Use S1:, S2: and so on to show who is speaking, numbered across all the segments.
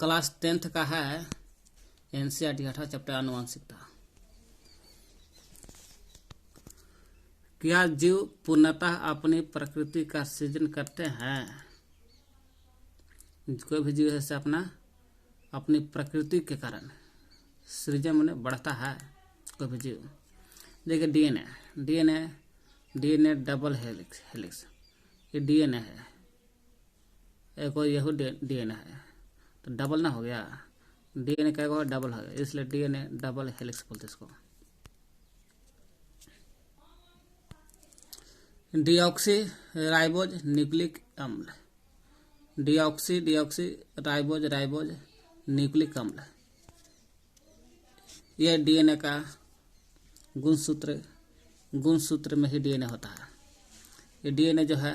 S1: Class 10th का है NCERT 8वां chapter आनुवंशिकता। क्या जीव पूर्णतः अपनी प्रकृति का सृजन करते हैं? कोई भी जीव ऐसे अपनी प्रकृति के कारण सृजन में बढ़ता है कोई भी जीव। देखिए डीएनए डबल हेलिक्स ये डीएनए है, एक और यही डीएनए है, तो डबल ना हो गया, डीएनए का एक डबल हो गया, इसलिए डीएनए डबल हेलिक्स बोलते इसको। डीऑक्सी राइबोज न्यूक्लिक अम्ल, डीऑक्सी राइबोज न्यूक्लिक अम्ल, यह डीएनए का गुणसूत्र में ही डीएनए होता है। ये डीएनए जो है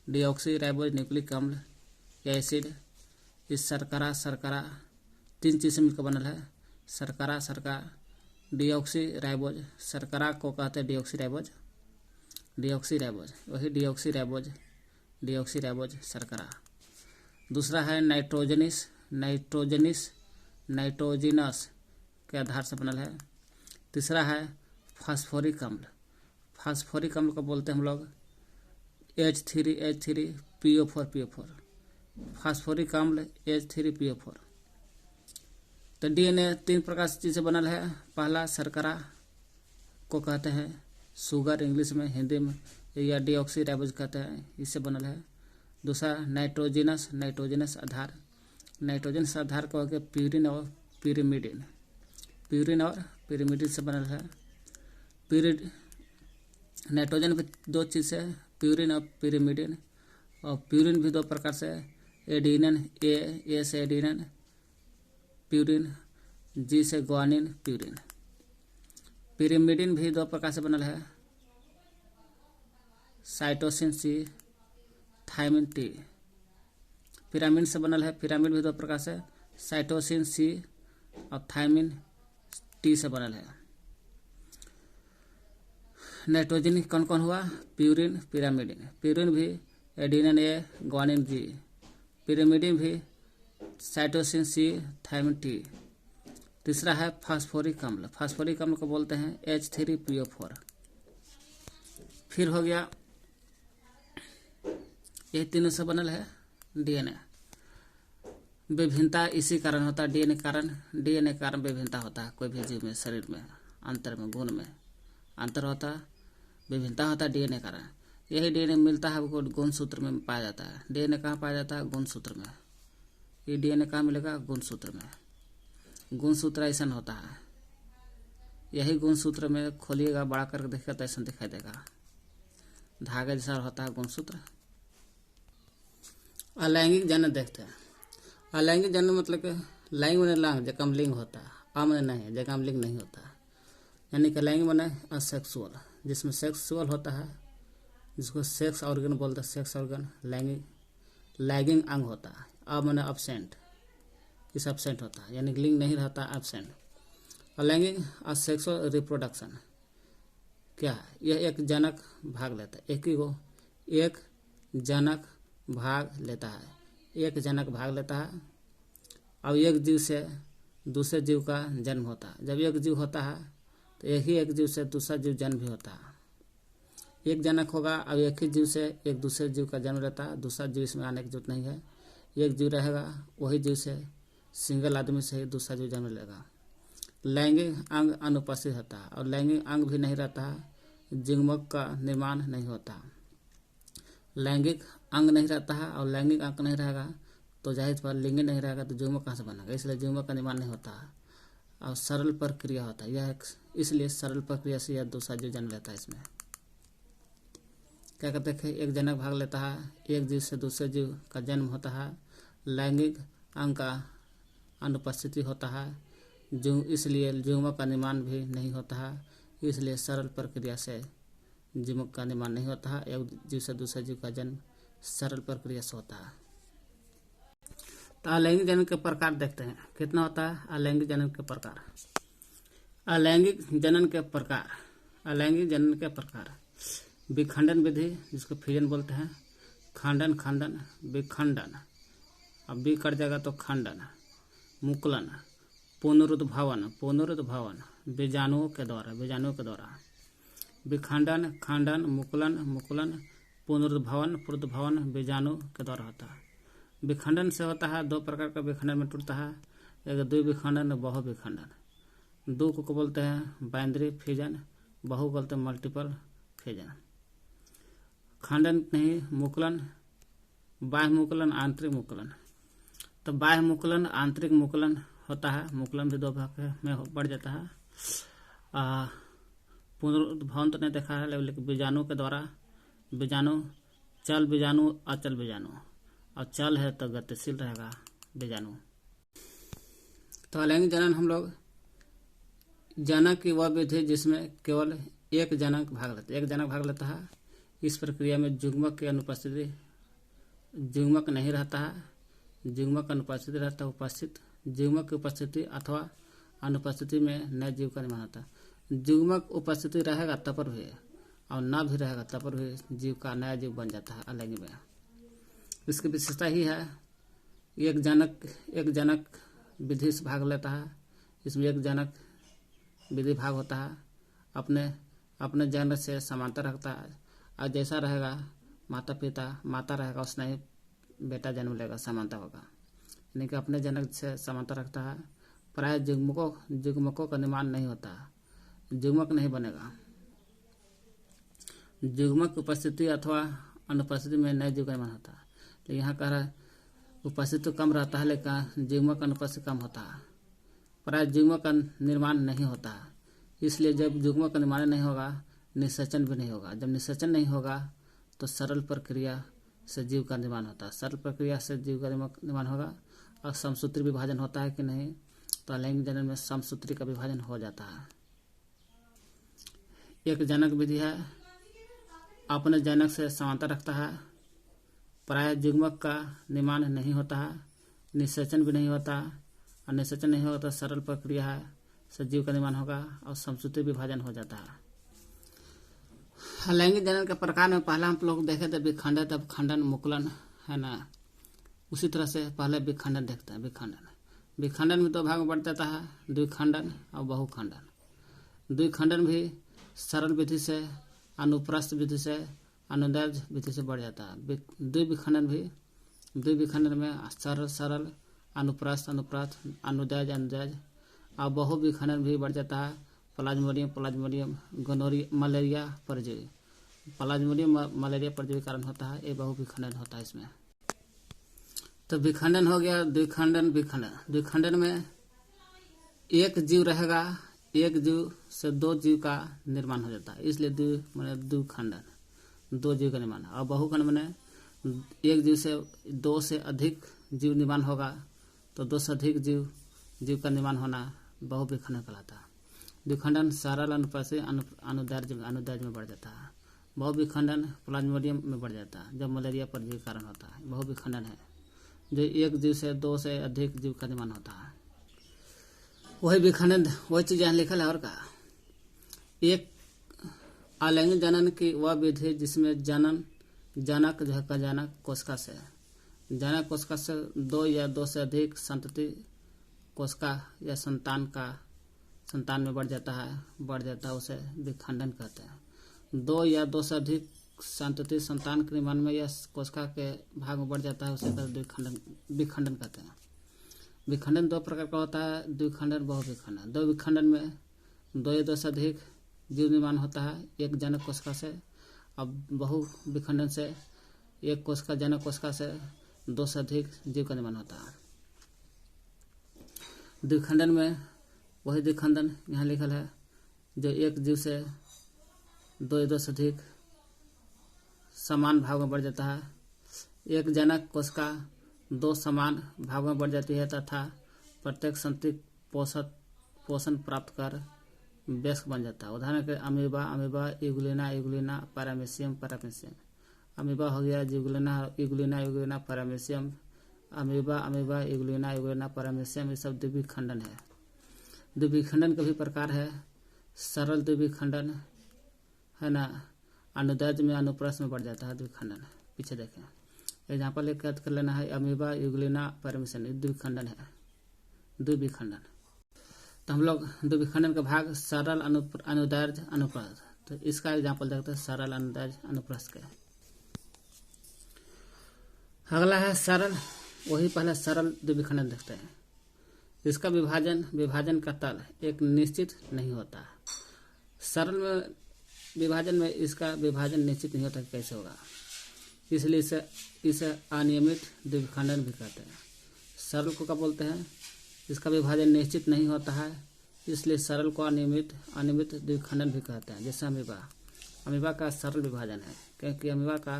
S1: डीऑक्सी राइबोज न्यूक्लिक अम्ल या एसिड, इस शर्करा 3 चीज से मिलकर बनल है। शर्करा डीऑक्सी राइबोज, शर्करा को कहते हैं डीऑक्सी राइबोज वही डीऑक्सी राइबोज शर्करा। दूसरा है नाइट्रोजिनस के आधार से बनल है। तीसरा है फास्फोरिक अम्ल को बोलते हैं हम लोग H3PO4 फास्फोरिक अम्ल H3PO4। तो डीएनए 3 प्रकार से चीज से बनल है। पहला शर्करा को कहते हैं शुगर इंग्लिश में, हिंदी में या डीऑक्सी राइबोज कहते हैं, इससे बनल है। दूसरा नाइट्रोजनस आधार को कहते प्यूरिन और पिरिमिडिन से बनल है। नाइट्रोजन भी 2 चीज से, प्यूरिन और पिरिमिडिन, और प्यूरिन भी 2 प्रकार से, एडिनिन ए से एडिनिन प्यूरिन, जी से ग्वानिन प्यूरिन। पिरिमिडिन भी 2 प्रकार से बनल है, cytosine C thymine T. Pyrimidine से बनल है, पिरामिड भी 2 प्रकार से, साइटोसिन सी और थायमिन टी से बनल है। नाइट्रोजन कौन कौन हुआ? प्यूरिन भी एडिनिन ए ग्वानिन जी, पिरिमिडिन भी साइटोसिन सी थायमिन टी। तीसरा है फास्फोरिक अम्ल को बोलते हैं H3PO4। फिर हो गया, ये तीनों से बनल है डीएनए। विभिन्नता इसी कारण होता है, डीएनए कारण विभिन्नता होता है। कोई भी जीव में, शरीर में, अंतर में, गुण में अंतर होता है, विभिन्नता होता है डीएनए कारण। यही डीएनए मिलता है आपको गुणसूत्र में पाया जाता है। डीएनए कहाँ पाया जाता है? गुणसूत्र में। ये डीएनए कहाँ मिलेगा? गुणसूत्र में। गुणसूत्र ऐसा होता है, यही गुणसूत्र में खोलिएगा, बड़ा करके देखिएगा तो ऐसा दिखाई देगा, धागे जैसा होता है गुणसूत्र। अलैंगिक जनन देखते हैं। अलैंगिक जनन मतलब कि लैंग में लांग जगह लिंग होता है, में नहीं जगह लिंग नहीं होता, यानी कि लैंगिक माने असेक्सुअल, जिसमें सेक्सुअल होता है, जिसको सेक्स ऑर्गन बोलते हैं, सेक्स ऑर्गन। लैगिंग अंग होता है, माने अब्सेंट, इस एब्सेंट होता है, यानी लिंग नहीं रहता, एब्सेंट। अलैंगिक असेक्सुअल रिप्रोडक्शन क्या है? यह एक जनक भाग लेता है, एक जनक भाग लेता है। अब एक जीव से दूसरे जीव का जन्म होता है। जब एक जीव होता है तो एक जीव से दूसरा जीव जन्म भी होता है। एक जनक होगा, अब एक ही जीव से एक दूसरे जीव का जन्म रहता है, दूसरा जीव इसमें आने की जरूरत नहीं है। एक जीव रहेगा, वही जीव से सिंगल आदमी से ही दूसरा जीव जन्म लेगा। लैंगिक अंग अनुपस्थित होता है, और लैंगिक अंग भी नहीं रहता है, युग्मक का निर्माण नहीं होता। लैंगिक अंग नहीं रहता है और लैंगिक अंग नहीं रहेगा तो जाहिर पर लिंग नहीं रहेगा तो युग्मक कहाँ से बनेगा, इसलिए युग्मक का निर्माण नहीं होता है और सरल प्रक्रिया होता है। इसलिए सरल प्रक्रिया से यह दूसरा जीव जन्म लेता है। इसमें क्या कहते हैं? एक जनक भाग लेता है, एक जीव से दूसरे जीव का जन्म होता है, लैंगिक अंग का अनुपस्थिति होता है, इसलिए युग्मक का निर्माण भी नहीं होता है, इसलिए सरल प्रक्रिया से युग्मक का निर्माण नहीं होता है। एक जीव से दूसरे जीव का जन्म सरल प्रक्रिया से होता है। तो अलैंगिक जनन के प्रकार देखते हैं, कितना होता है अलैंगिक जनन के प्रकार। अलैंगिक जनन के प्रकार विखंडन विधि, जिसको फिजन बोलते हैं, खंडन विखंडन, अब बी कट जाएगा तो खंडन, मुकुलन, पुनरुद्भवन बीजाणुओं के द्वारा। विखंडन, खंडन, मुकुलन, पुनरुद्भवन बीजाणु के द्वारा होता है। विखंडन से होता है, दो प्रकार का विखंडन में टूटता है, एक द्विविखंडन, बहुविखंडन। दो को बोलते हैं बाइनरी फिजन, बहु बोलते हैं मल्टीपल फिजन। खंडन नहीं, मुकुलन, बाह्य मुकुलन, आंतरिक मुकुलन। तो बाह्य मुकुलन, आंतरिक मुकुलन होता है। मुकुलन भी दो भाग में बढ़ जाता है। पुनरुद्भवन तो नहीं देखा है, लेकिन बीजाणु के द्वारा। बीजाणु, चल बीजाणु, अचल बीजाणु, और चल है तो गतिशील रहेगा बीजाणु। तो अलैंगिक जनन हम लोग जनक की वह विधि जिसमें केवल एक जनक भाग लेता है। इस प्रक्रिया में युग्मक की अनुपस्थिति, युग्मक नहीं रहता है, युग्मक अनुपस्थिति रहता है। उपस्थित युग्मक की उपस्थिति अथवा अनुपस्थिति में नए जीव का निर्माण होता है। युग्मक उपस्थिति रहेगा तब पर भी, और न भी रहेगा तब पर भी जीव का नया जीव बन जाता है अलैंगिक में। इसकी विशेषता ही है एक जनक विधि से भाग लेता है। इसमें एक जनक विधि भाग होता है, अपने जनक से समांतर रखता है, और जैसा रहेगा माता रहेगा उसने ही बेटा जन्म लेगा, समानता होगा। यानी कि अपने जनक से समांतर रखता है। प्राय युग्मकों का निर्माण नहीं होता, युग्मक नहीं बनेगा। युग्मक उपस्थिति अथवा अनुपस्थिति में नए जीव का निर्माण होता है। तो यहाँ कह रहा है उपस्थिति तो कम रहता है, लेकिन युग्मक का अनुपस्थिति कम होता है। प्राय युग्मक का निर्माण नहीं होता है। इसलिए जब युग्मक का निर्माण नहीं होगा, निषेचन भी नहीं होगा। जब निषेचन नहीं होगा तो सरल प्रक्रिया से जीव का निर्माण होता है। सरल प्रक्रिया से जीव का निर्माण होगा। और समसूत्री विभाजन होता है कि नहीं, तो अलैंगिक जनन में समसूत्री का विभाजन हो जाता है। एक जनक विधि है, अपने जनक से समांतर रखता है। प्राय युग्मक का निर्माण नहीं होता है, निषेचन भी नहीं होता, और निषेचन नहीं होगा तो सरल प्रक्रिया है से जीव का निर्माण होगा और समसूत्री विभाजन हो जाता है। अलैंगिक जनन के प्रकार में पहला हम लोग देखे थे विखंडन, तब खंडन, मुकुलन, है ना। उसी तरह से पहले विखंडन देखते हैं। विखंडन में दो भाग में बढ़ जाता है, द्विखंडन और बहुखंडन। द्विखंडन भी सरल विधि से, अनुप्रस्थ विधि से, अनुदैर्घ्य विधि से बढ़ जाता है। द्विविखंडन में सरल, अनुप्रस्थ, अनुदैर्घ्य, और बहुविखंडन भी बढ़ जाता है। प्लाज्मोडियम, गोनोरिया, मलेरिया परजीवी। प्लाज्मोडियम मलेरिया परजीवी कारण होता है, ये बहुविखंडन होता है इसमें। तो विखंडन हो गया, द्विखंडन में एक जीव रहेगा, एक जीव से दो जीव का निर्माण हो जाता है, इसलिए द्विखंडन, दो जीव का निर्माण। और बहुखंड में एक जीव से दो से अधिक जीव निर्माण होगा, तो दो से अधिक जीव का निर्माण होना बहुविखंडन कहलाता है। द्विखंडन सरल, अनुपस्थित, अनुदैर्घ्य में बढ़ जाता है। बहुविखंडन प्लाज्मोडियम में बढ़ जाता है, जब मलेरिया परजीवी कारण होता है। बहुविखंडन है जो एक जीव से दो से अधिक जीव का निर्माण होता है। वही विखंडन, वही चीज यहाँ लिखल है। और का एक अलैंगिक जनन की वह विधि जिसमें जनक जो है का जनक कोशिका से दो या दो से अधिक संतति कोशिका या संतान में बढ़ जाता है, उसे विखंडन कहते हैं। दो या दो से अधिक संतति संतान के निर्माण में या कोशिका के भाग में बढ़ जाता है, उसे विखंडन कहते हैं। विखंडन दो प्रकार का होता है, द्विखंडन, बहुविखंडन। दो विखंडन में दो या दो से अधिक जीव निर्माण होता है एक जनक कोशिका से। अब बहुविखंडन से एक कोशिका, जनक कोशिका से दो से अधिक जीव का निर्माण होता है। द्विखंडन में वही द्विखंडन यहाँ लिखल है जो एक जीव से दो या दो से अधिक समान भाग में बढ़ जाता है। एक जनक कोशिका दो समान भाग में बढ़ जाती है तथा प्रत्येक संतति पोषण प्राप्त कर वयस्क बन जाता है। उदाहरण के अमीबा, इगुलिना, पैरामीशियम। अमीबा हो गया, इगुलिना, पैरामीशियम। अमीबा, इगुलिना, पैरामीशियम, ये सब द्विविखंडन है। द्विविखंडन के भी प्रकार है, सरल द्विविखंडन, है ना। अनुदैर्घ्य में, अनुप्रस्थ में बढ़ जाता है द्विखंडन। पीछे देखें एग्जाम्पल एक याद कर लेना है, अमीबा, इगुलिना, पैरामीशियम, द्विखंडन है। द्विविखंडन। तो हम लोग द्विविखंडन का भाग सरल, अनुदैर्ध्य, अनुप्रस्थ। तो इसका एग्जाम्पल देखते हैं सरल, अनुदैर्ध्य, अनुप्रस्थ के। अगला है सरल, वही पहले सरल द्विविखंडन देखते हैं। इसका विभाजन का तल एक निश्चित नहीं होता। सरल में विभाजन में इसका विभाजन निश्चित नहीं होता, कैसे होगा, इसलिए इसे अनियमित द्विविखंडन भी कहते हैं। सरल को क्या बोलते हैं, इसका विभाजन निश्चित नहीं होता है, इसलिए सरल को अनियमित द्विविखंडन भी कहते हैं। जैसे अमीबा का सरल विभाजन है, क्योंकि अमीबा का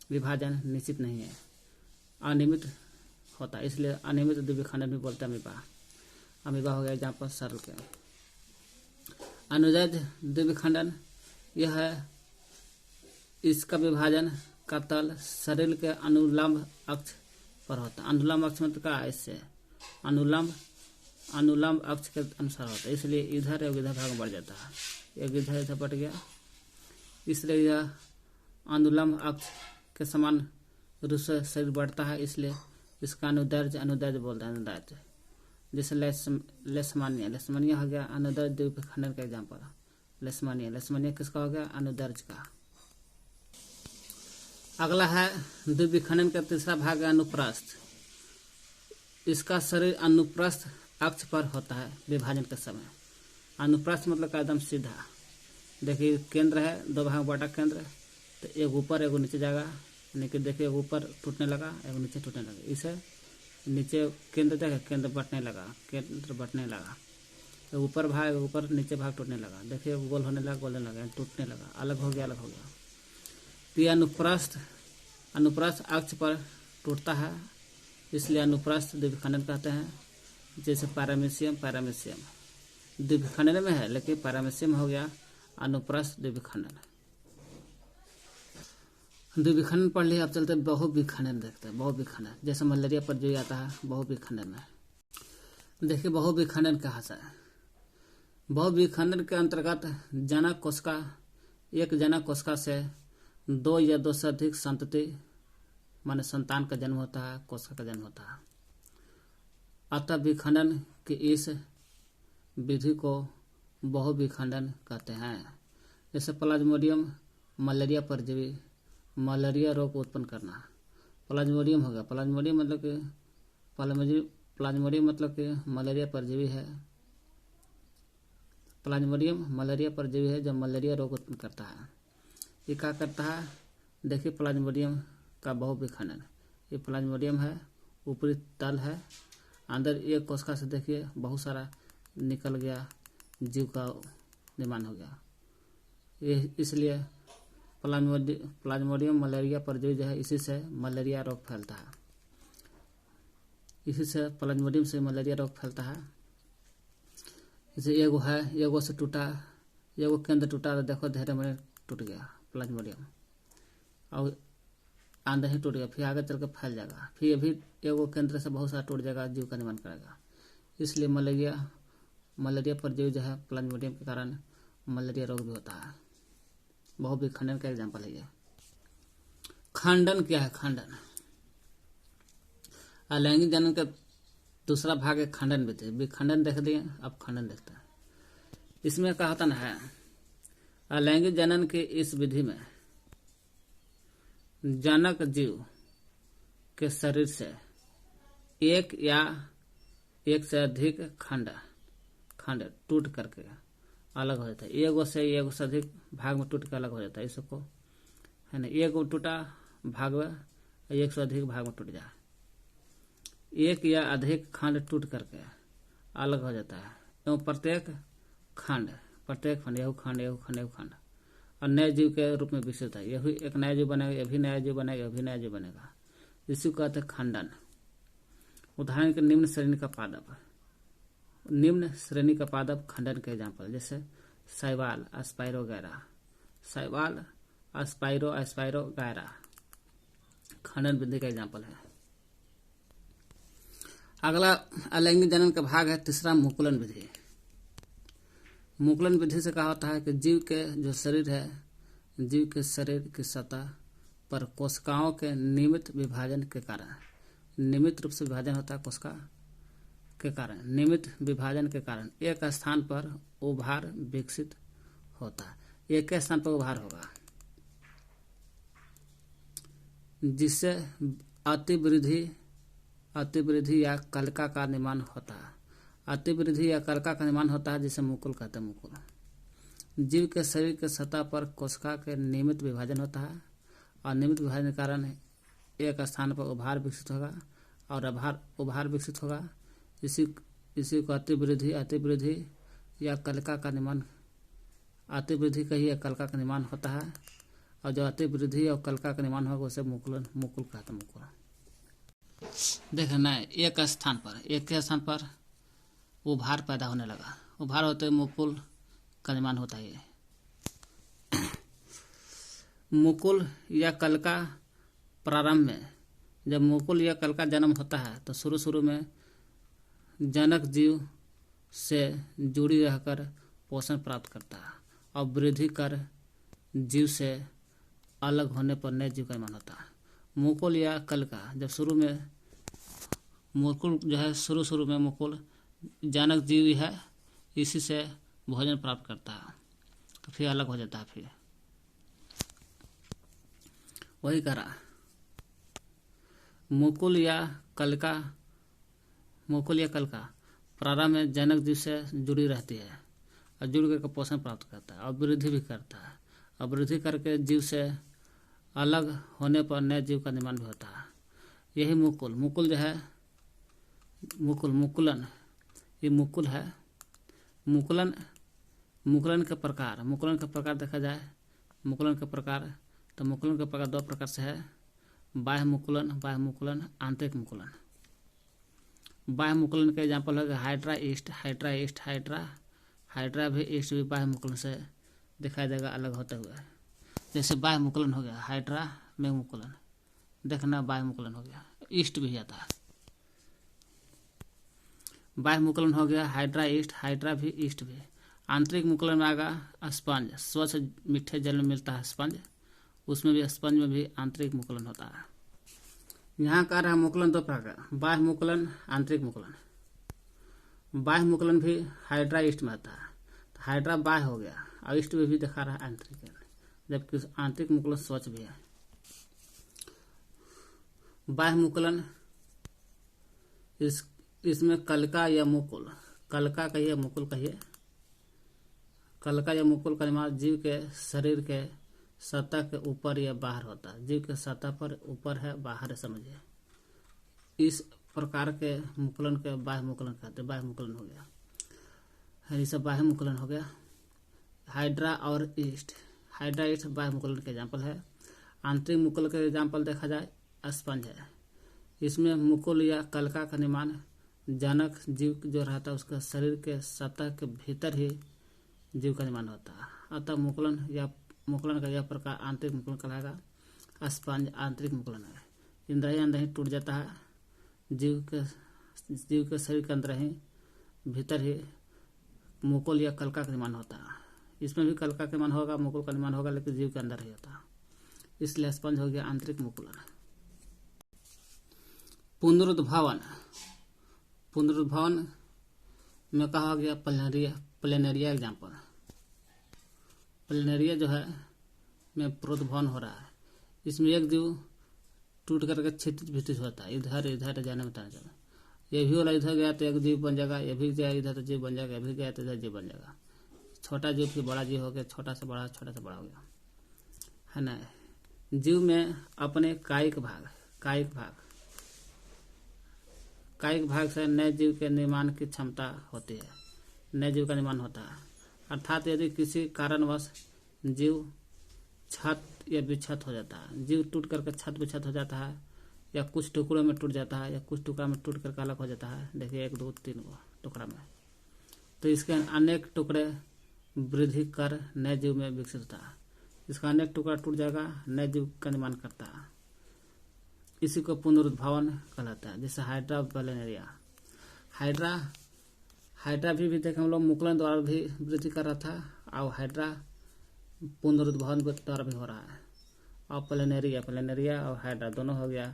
S1: विभाजन निश्चित नहीं है, अनियमित होता है, इसलिए अनियमित द्विविखंडन भी बोलते हैं अमीबा हो गया जहाँ पर सरल के। अनुदैर्ध्य द्विविखंडन यह है, इसका विभाजन का तल शरीर के अनुलंब अक्ष पर होता है। अनुलंब अक्ष मतलब क्या, इससे अनुलंब अक्ष के अनुसार होता है, इसलिए इधर इधर भाग बढ़ जाता है, एक इधर बढ़ गया, इसलिए यह अनुलंब अक्ष के समान रूप से शरीर बढ़ता है, इसलिए इसका अनुदैर्ध्य बोलते हैं। अनुदैर्ध्य जैसे लेशमानिया हो गया अनुदैर्ध्य द्विविखंडन का एग्जाम्पल। लेशमानिया किसका हो गया, अनुदैर्ध्य का। अगला है द्विविखंडन का तीसरा भाग है अनुप्रस्थ। इसका शरीर अनुप्रस्थ अक्ष पर होता है विभाजन के समय। अनुप्रस्थ मतलब एकदम सीधा। देखिए केंद्र है, दो भाग बटा केंद्र, तो एक ऊपर एक नीचे जाएगा, यानी कि देखिए ऊपर टूटने लगा, एक नीचे टूटने लगा। इसे नीचे केंद्र देखे, केंद्र बटने लगा, तो ऊपर नीचे भाग टूटने लगा, देखिए गोल होने लगा, टूटने लगा, अलग हो गया। तो यह अनुप्रस्थ अक्ष पर टूटता है, इसलिए अनुप्रस्थ द्विविखंडन कहते हैं। जैसे पैरामीशियम द्विविखंडन में है, लेकिन पैरामीशियम हो गया अनुप्रस्थ द्विविखंडन। द्विविखंडन पढ़ लिया, अब चलते हैं बहुविखंडन देखते हैं। बहुविखंडन जैसे मलेरिया पर जो आता है बहुविखंडन में। देखिए बहुविखंडन कहाँ से है। बहुविखंडन के अंतर्गत एक जनक कोशिका से दो या दो से अधिक संतति माने संतान का जन्म होता है, कोशिका का जन्म होता है। अतः विखंडन की इस विधि को बहुविखंडन कहते हैं। जैसे प्लाज्मोडियम मलेरिया परजीवी, मलेरिया रोग उत्पन्न करना। प्लाज्मोडियम हो गया, प्लाज्मोडियम मतलब कि मलेरिया परजीवी है। प्लाज्मोडियम मलेरिया परजीवी है जो मलेरिया रोग उत्पन्न करता है। ये क्या करता है, देखिए प्लाज्मोडियम का बहुविखंडन। ये प्लाज्मोडियम है, ऊपरी तल है, अंदर एक कोशिका से देखिए बहुत सारा निकल गया, जीव का निर्माण हो गया। ये इसलिए प्लाज्मोडियम मलेरिया परजीवी जो है, इसी से मलेरिया रोग फैलता है। इसी से प्लाज्मोडियम से मलेरिया रोग फैलता है। जैसे एगो से टूटा, एगो केंद्र टूटा तो देखो धीरे धीरे टूट गया प्लाज्मोडियम, और अंदर ही टूट गया, फिर आगे चल कर फैल जाएगा, फिर भी एगो केंद्र से बहुत सारा टूट जाएगा, जीव का निर्माण करेगा। इसलिए मलेरिया परजीवी जो है प्लाज्मोडियम के कारण मलेरिया रोग भी होता है। बहुविखंडन का एग्जाम्पल है ये। खंडन क्या है, खंडन अलैंगिक जनन का दूसरा भाग है खंडन विधि। विखंडन देख दिए, अब खंडन देखते हैं। इसमें क्या होता है, अलैंगिक जनन की इस विधि में जनक जीव के शरीर से एक या एक से अधिक खंड टूट करके अलग हो जाता है। एगो से अधिक भाग में टूट कर अलग हो जाता है। इसको है ना, एगो टूटा भाग में एक से अधिक भाग में टूट जाए, एक या अधिक खंड टूट करके अलग हो जाता है। एवं प्रत्येक खंड एगो खंड और नए जीव के रूप में विकसित है। यही एक नया जीव बनेगा, यह भी नया जीव बनेगा, इसी को कहते हैं खंडन। उदाहरण के निम्न श्रेणी का पादप खंडन के एग्जाम्पल, जैसे शैवाल, अस्पाइरो गैरा खंडन विधि का एग्जाम्पल है। अगला अलैंगिक जनन का भाग है तीसरा मुकुलन विधि। मुकुलन विधि से कहा होता है कि जीव के जो शरीर है, जीव के शरीर की सतह पर कोशिकाओं के नियमित विभाजन के कारण, नियमित रूप से विभाजन होता है कोशिका के कारण, नियमित विभाजन के कारण एक स्थान पर उभार विकसित होता है। एक के स्थान पर उभार होगा जिससे अतिवृद्धि या कलिका का निर्माण होता है। अतिवृद्धि या कलिका का निर्माण होता है जिसे मुकुल कहते हैं। मुकुल जीव के शरीर के सतह पर कोशिका के नियमित विभाजन होता है और नियमित विभाजन के कारण एक स्थान पर उभार विकसित होगा और उभार विकसित होगा। इसी को अतिवृद्धि या कलिका का निर्माण, अतिवृद्धि का ही कलिका का निर्माण होता है और जो अतिवृद्धि और कलिका का निर्माण होगा उसे मुकुल कहते हैं। मुकुल देखना एक के स्थान पर उभार पैदा होने लगा, उभार होते मुकुल का निर्माण होता है। मुकुल या कलिका प्रारंभ में जब मुकुल या कलिका जन्म होता है तो शुरू में जनक जीव से जुड़ी रहकर पोषण प्राप्त करता है और वृद्धि कर जीव से अलग होने पर नए जीव का निर्माण होता है। मुकुल या कलिका जब शुरू में मुकुल जनक जीव है, इसी से भोजन प्राप्त करता है तो फिर अलग हो जाता है। फिर वही करा मुकुल या कलिका प्रारंभ में जनक जीव से जुड़ी रहती है और जुड़ कर पोषण प्राप्त करता है और वृद्धि भी करता है और वृद्धि करके जीव से अलग होने पर नए जीव का निर्माण भी होता है। यही मुकुल जो है मुकुलन ये मुकुल है। मुकुलन के प्रकार देखा जाए, मुकुलन के प्रकार दो प्रकार से है, बाह्य मुकुलन, आंतरिक मुकुलन। बाह्य मुकुलन के एग्जाम्पल हो गया हाइड्रा ईस्ट। हाइड्रा भी ईस्ट भी बाह्य मुकुलन से दिखाई देगा अलग होते हुए। जैसे बाह्य मुकुलन हो गया हाइड्रा में मुकुलन, देखना बाह्य मुकुलन हो गया, ईस्ट भी आता है। बाह्य मुकुलन हो गया हाइड्रा भी ईस्ट भी। आंतरिक मुकुलन में आएगा स्पंज, स्वच्छ मीठे जल में मिलता है स्पंज, उसमें भी स्पंज में भी आंतरिक मुकुलन होता है। यहाँ का रहा मुकुलन दो प्रकार, बाह्य मुकुलन, आंतरिक मुकुलन। बाह्य मुकुलन भी हाइड्रा ईस्ट में आता है, तो हाइड्रा बाह्य हो गया और ईस्ट में भी दिखा रहा है आंतरिक, जबकि आंतरिक मुकुलन स्वच्छ भी है। बाह्य मुकुलन इसमें कलिका या मुकुल का निर्माण जीव के शरीर के सतह के ऊपर या बाहर होता है। जीव के सतह पर ऊपर है, बाहर है, समझिए। इस प्रकार के मुकुलन के बाह्य मुकुलन कहते हैं। बाह्य मुकुलन हो गया, ये सब बाह्य मुकुलन हो गया। हाइड्रा और ईस्ट बाह्य मुकुलन के एग्जाम्पल है। आंतरिक मुकुल के एग्जाम्पल देखा जाए स्पंज है। इसमें मुकुल या कलिका का निर्माण जनक जीव जो रहता है उसके शरीर के सतह के भीतर ही जीव का निर्माण होता है। अतः मुकुलन का यह प्रकार आंतरिक मुकुलन कहलाएगा। स्पंज आंतरिक मुकुलन है। अंदर ही टूट जाता है, जीव के शरीर के अंदर ही भीतर ही मुकुल या कलिका का निर्माण होता है। इसमें भी कलिका का निर्माण होगा, मुकुल का निर्माण होगा, लेकिन जीव के अंदर ही होता है, इसलिए स्पंज हो गया आंतरिक मुकुलन। पुनरुद्भवन में कहा गया प्लेनेरिया एग्जाम्पल। प्लेनेरिया जो है में पुनरुद्भवन हो रहा है। इसमें एक जीव टूट करके क्षितिज होता है, इधर जाने में ताना चला। ये भी वाला इधर गया तो एक जीव बन जाएगा, ये भी गया इधर तो जीव बन जाएगा, ये भी गया तो इधर जीव बन जाएगा। छोटा जीव फिर बड़ा जीव हो गया, छोटा से बड़ा हो गया, है ना। जीव में अपने कायिक भाग से नए जीव के निर्माण की क्षमता होती है, नए जीव का निर्माण होता है। अर्थात यदि किसी कारणवश जीव छत या विक्षत हो जाता है, जीव टूट करके छत विक्षत हो जाता है, या कुछ टुकड़ों में टूट जाता है, या कुछ टुकड़ा में टूट करके अलग हो जाता है, देखिए 1 2 3 टुकड़ा में, तो इसके अनेक टुकड़े वृद्धि कर नए जीव में विकसित होता है। इसका अनेक टुकड़ा टूट जाएगा, नए जीव का निर्माण करता है। इसी को पुनरुद्भवन कहलाता है। जैसे हाइड्रा प्लेनेरिया, हाइड्रा भी देखें हम लोग मुकुलन द्वारा भी वृद्धि कर रहा था, और हाइड्रा पुनरुद्भवन द्वारा भी हो रहा है। और प्लेनेरिया और हाइड्रा दोनों हो गया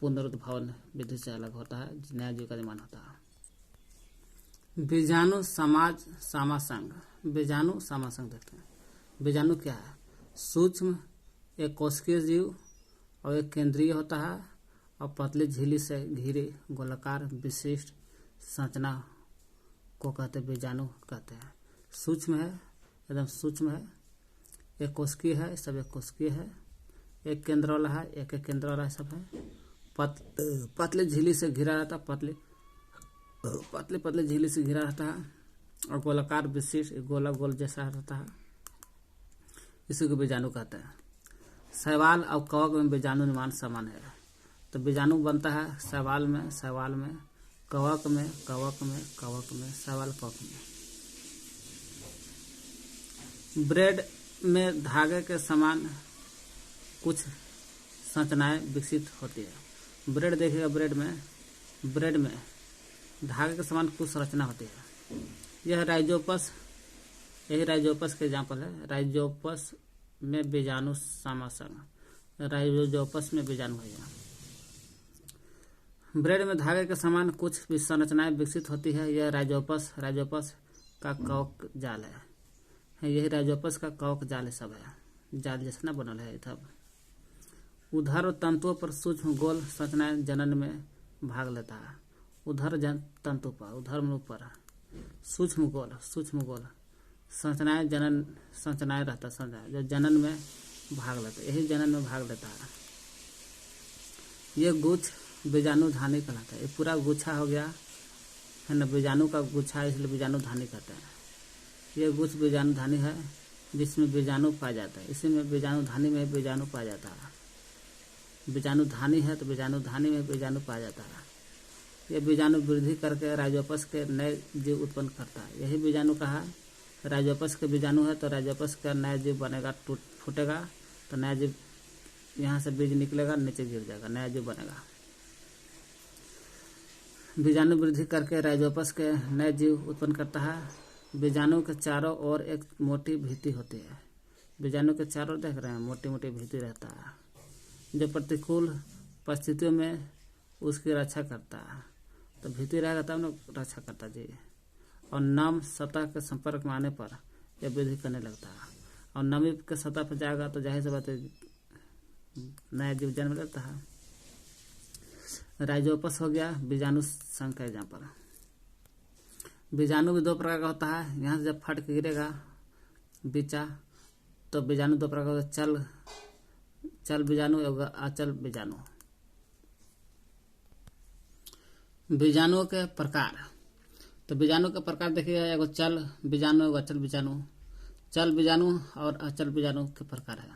S1: पुनरुद्भवन विधि से अलग होता है, नया जीव का निर्माण होता है। बीजाणु समाज सामासंग। बीजाणु सामासंग देखते हैं। बीजाणु क्या है? सूक्ष्म एक कोशिकीय जीव और एक केंद्रीय होता है और पतली झिल्ली से घिरे गोलाकार विशिष्ट संरचना को कहते हैं बीजाणु कहते हैं। सूक्ष्म है, एकदम सूक्ष्म है, एक कोशिकीय है, सब एक कोशिकीय है, एक केंद्र वाला है, एक केंद्र वाला सब है। पतली झिल्ली से घिरा रहता है, पतली झिल्ली से घिरा रहता है और गोलाकार विशिष्ट गोला गोल जैसा रहता है, इसी को बीजाणु कहते हैं। शैवाल और कवक में बीजाणु निर्माण समान है। तो बीजाणु बनता है शैवाल में, कवक में, शैवाल कवक में। ब्रेड में धागे के समान कुछ संरचनाएं विकसित होती है। ब्रेड देखिएगा, ब्रेड में धागे के समान कुछ संरचना होती है। यह राइजोपस, यही राइजोपस के एग्जाम्पल है। राइजोपस में बीजाणु सामासंग, राइजोपस में बीजाणु है। ब्रेड में धागे के समान कुछ संरचनाएं विकसित होती है। यह राइजोपस का कवक जाल है। यही राइजोपस का कवक जाल सब है, जाल जैसा ना बनल है तब। उधर तंतुओं पर सूक्ष्म गोल संरचनाएं जनन में भाग लेता है। उधर तंतु पर, उधर में ऊपर सूक्ष्म गोल संरचनाएं संरचनाएं रहता है जो जनन में भाग लेता है, यही जनन में भाग लेता है। ये गुच्छ बीजाणुधानी कहलाता है। ये पूरा गुच्छा हो गया है ना, बीजाणु का गुच्छा, इसलिए बीजाणुधानी कहते हैं। ये गुच्छ बीजाणुधानी है जिसमें बीजाणु पाया जाता है। इसी में बीजाणुधानी में बीजाणु पाया जाता है। बीजाणुधानी है तो बीजाणुधानी में बीजाणु पाया जाता है। यह बीजाणु वृद्धि करके राइजोपस के नए जीव उत्पन्न करता है। यही बीजाणु कहा राइजोपस के बीजाणु है, तो राइजोपस का नया जीव बनेगा, फूटेगा तो नया जीव, यहाँ से बीज निकलेगा, नीचे गिर जाएगा, नया जीव बनेगा। बीजाणु वृद्धि करके राइजोपस के नए जीव उत्पन्न करता है। बीजाणु के चारों ओर एक मोटी भित्ति होती है। बीजाणु के चारों देख रहे हैं, मोटी मोटी भित्ति रहता है जो प्रतिकूल परिस्थितियों में उसकी रक्षा करता है। तो भित्ति रहेगा तब ना रक्षा करता जी। और नम सतह के संपर्क में आने पर यह वृद्धि करने लगता है, और नमी के सतह पर जाएगा तो जाहिर सी बात है नया जीव जन्म लेता है। राइजोपस हो गया बीजाणु संघ का एग्जाम्पल। बीजाणु भी दो प्रकार का होता है। यहाँ से जब फट के गिरेगा बीचा तो बीजाणु दो प्रकार का होता है, चल बीजाणु और अचल बीजाणु। बीजाणुओं के प्रकार। तो बीजाणु के प्रकार देखिएगा, एगो चल बीजाणु, एगो अचल बीजाणु। चल बीजाणु और अचल बीजाणु के प्रकार है।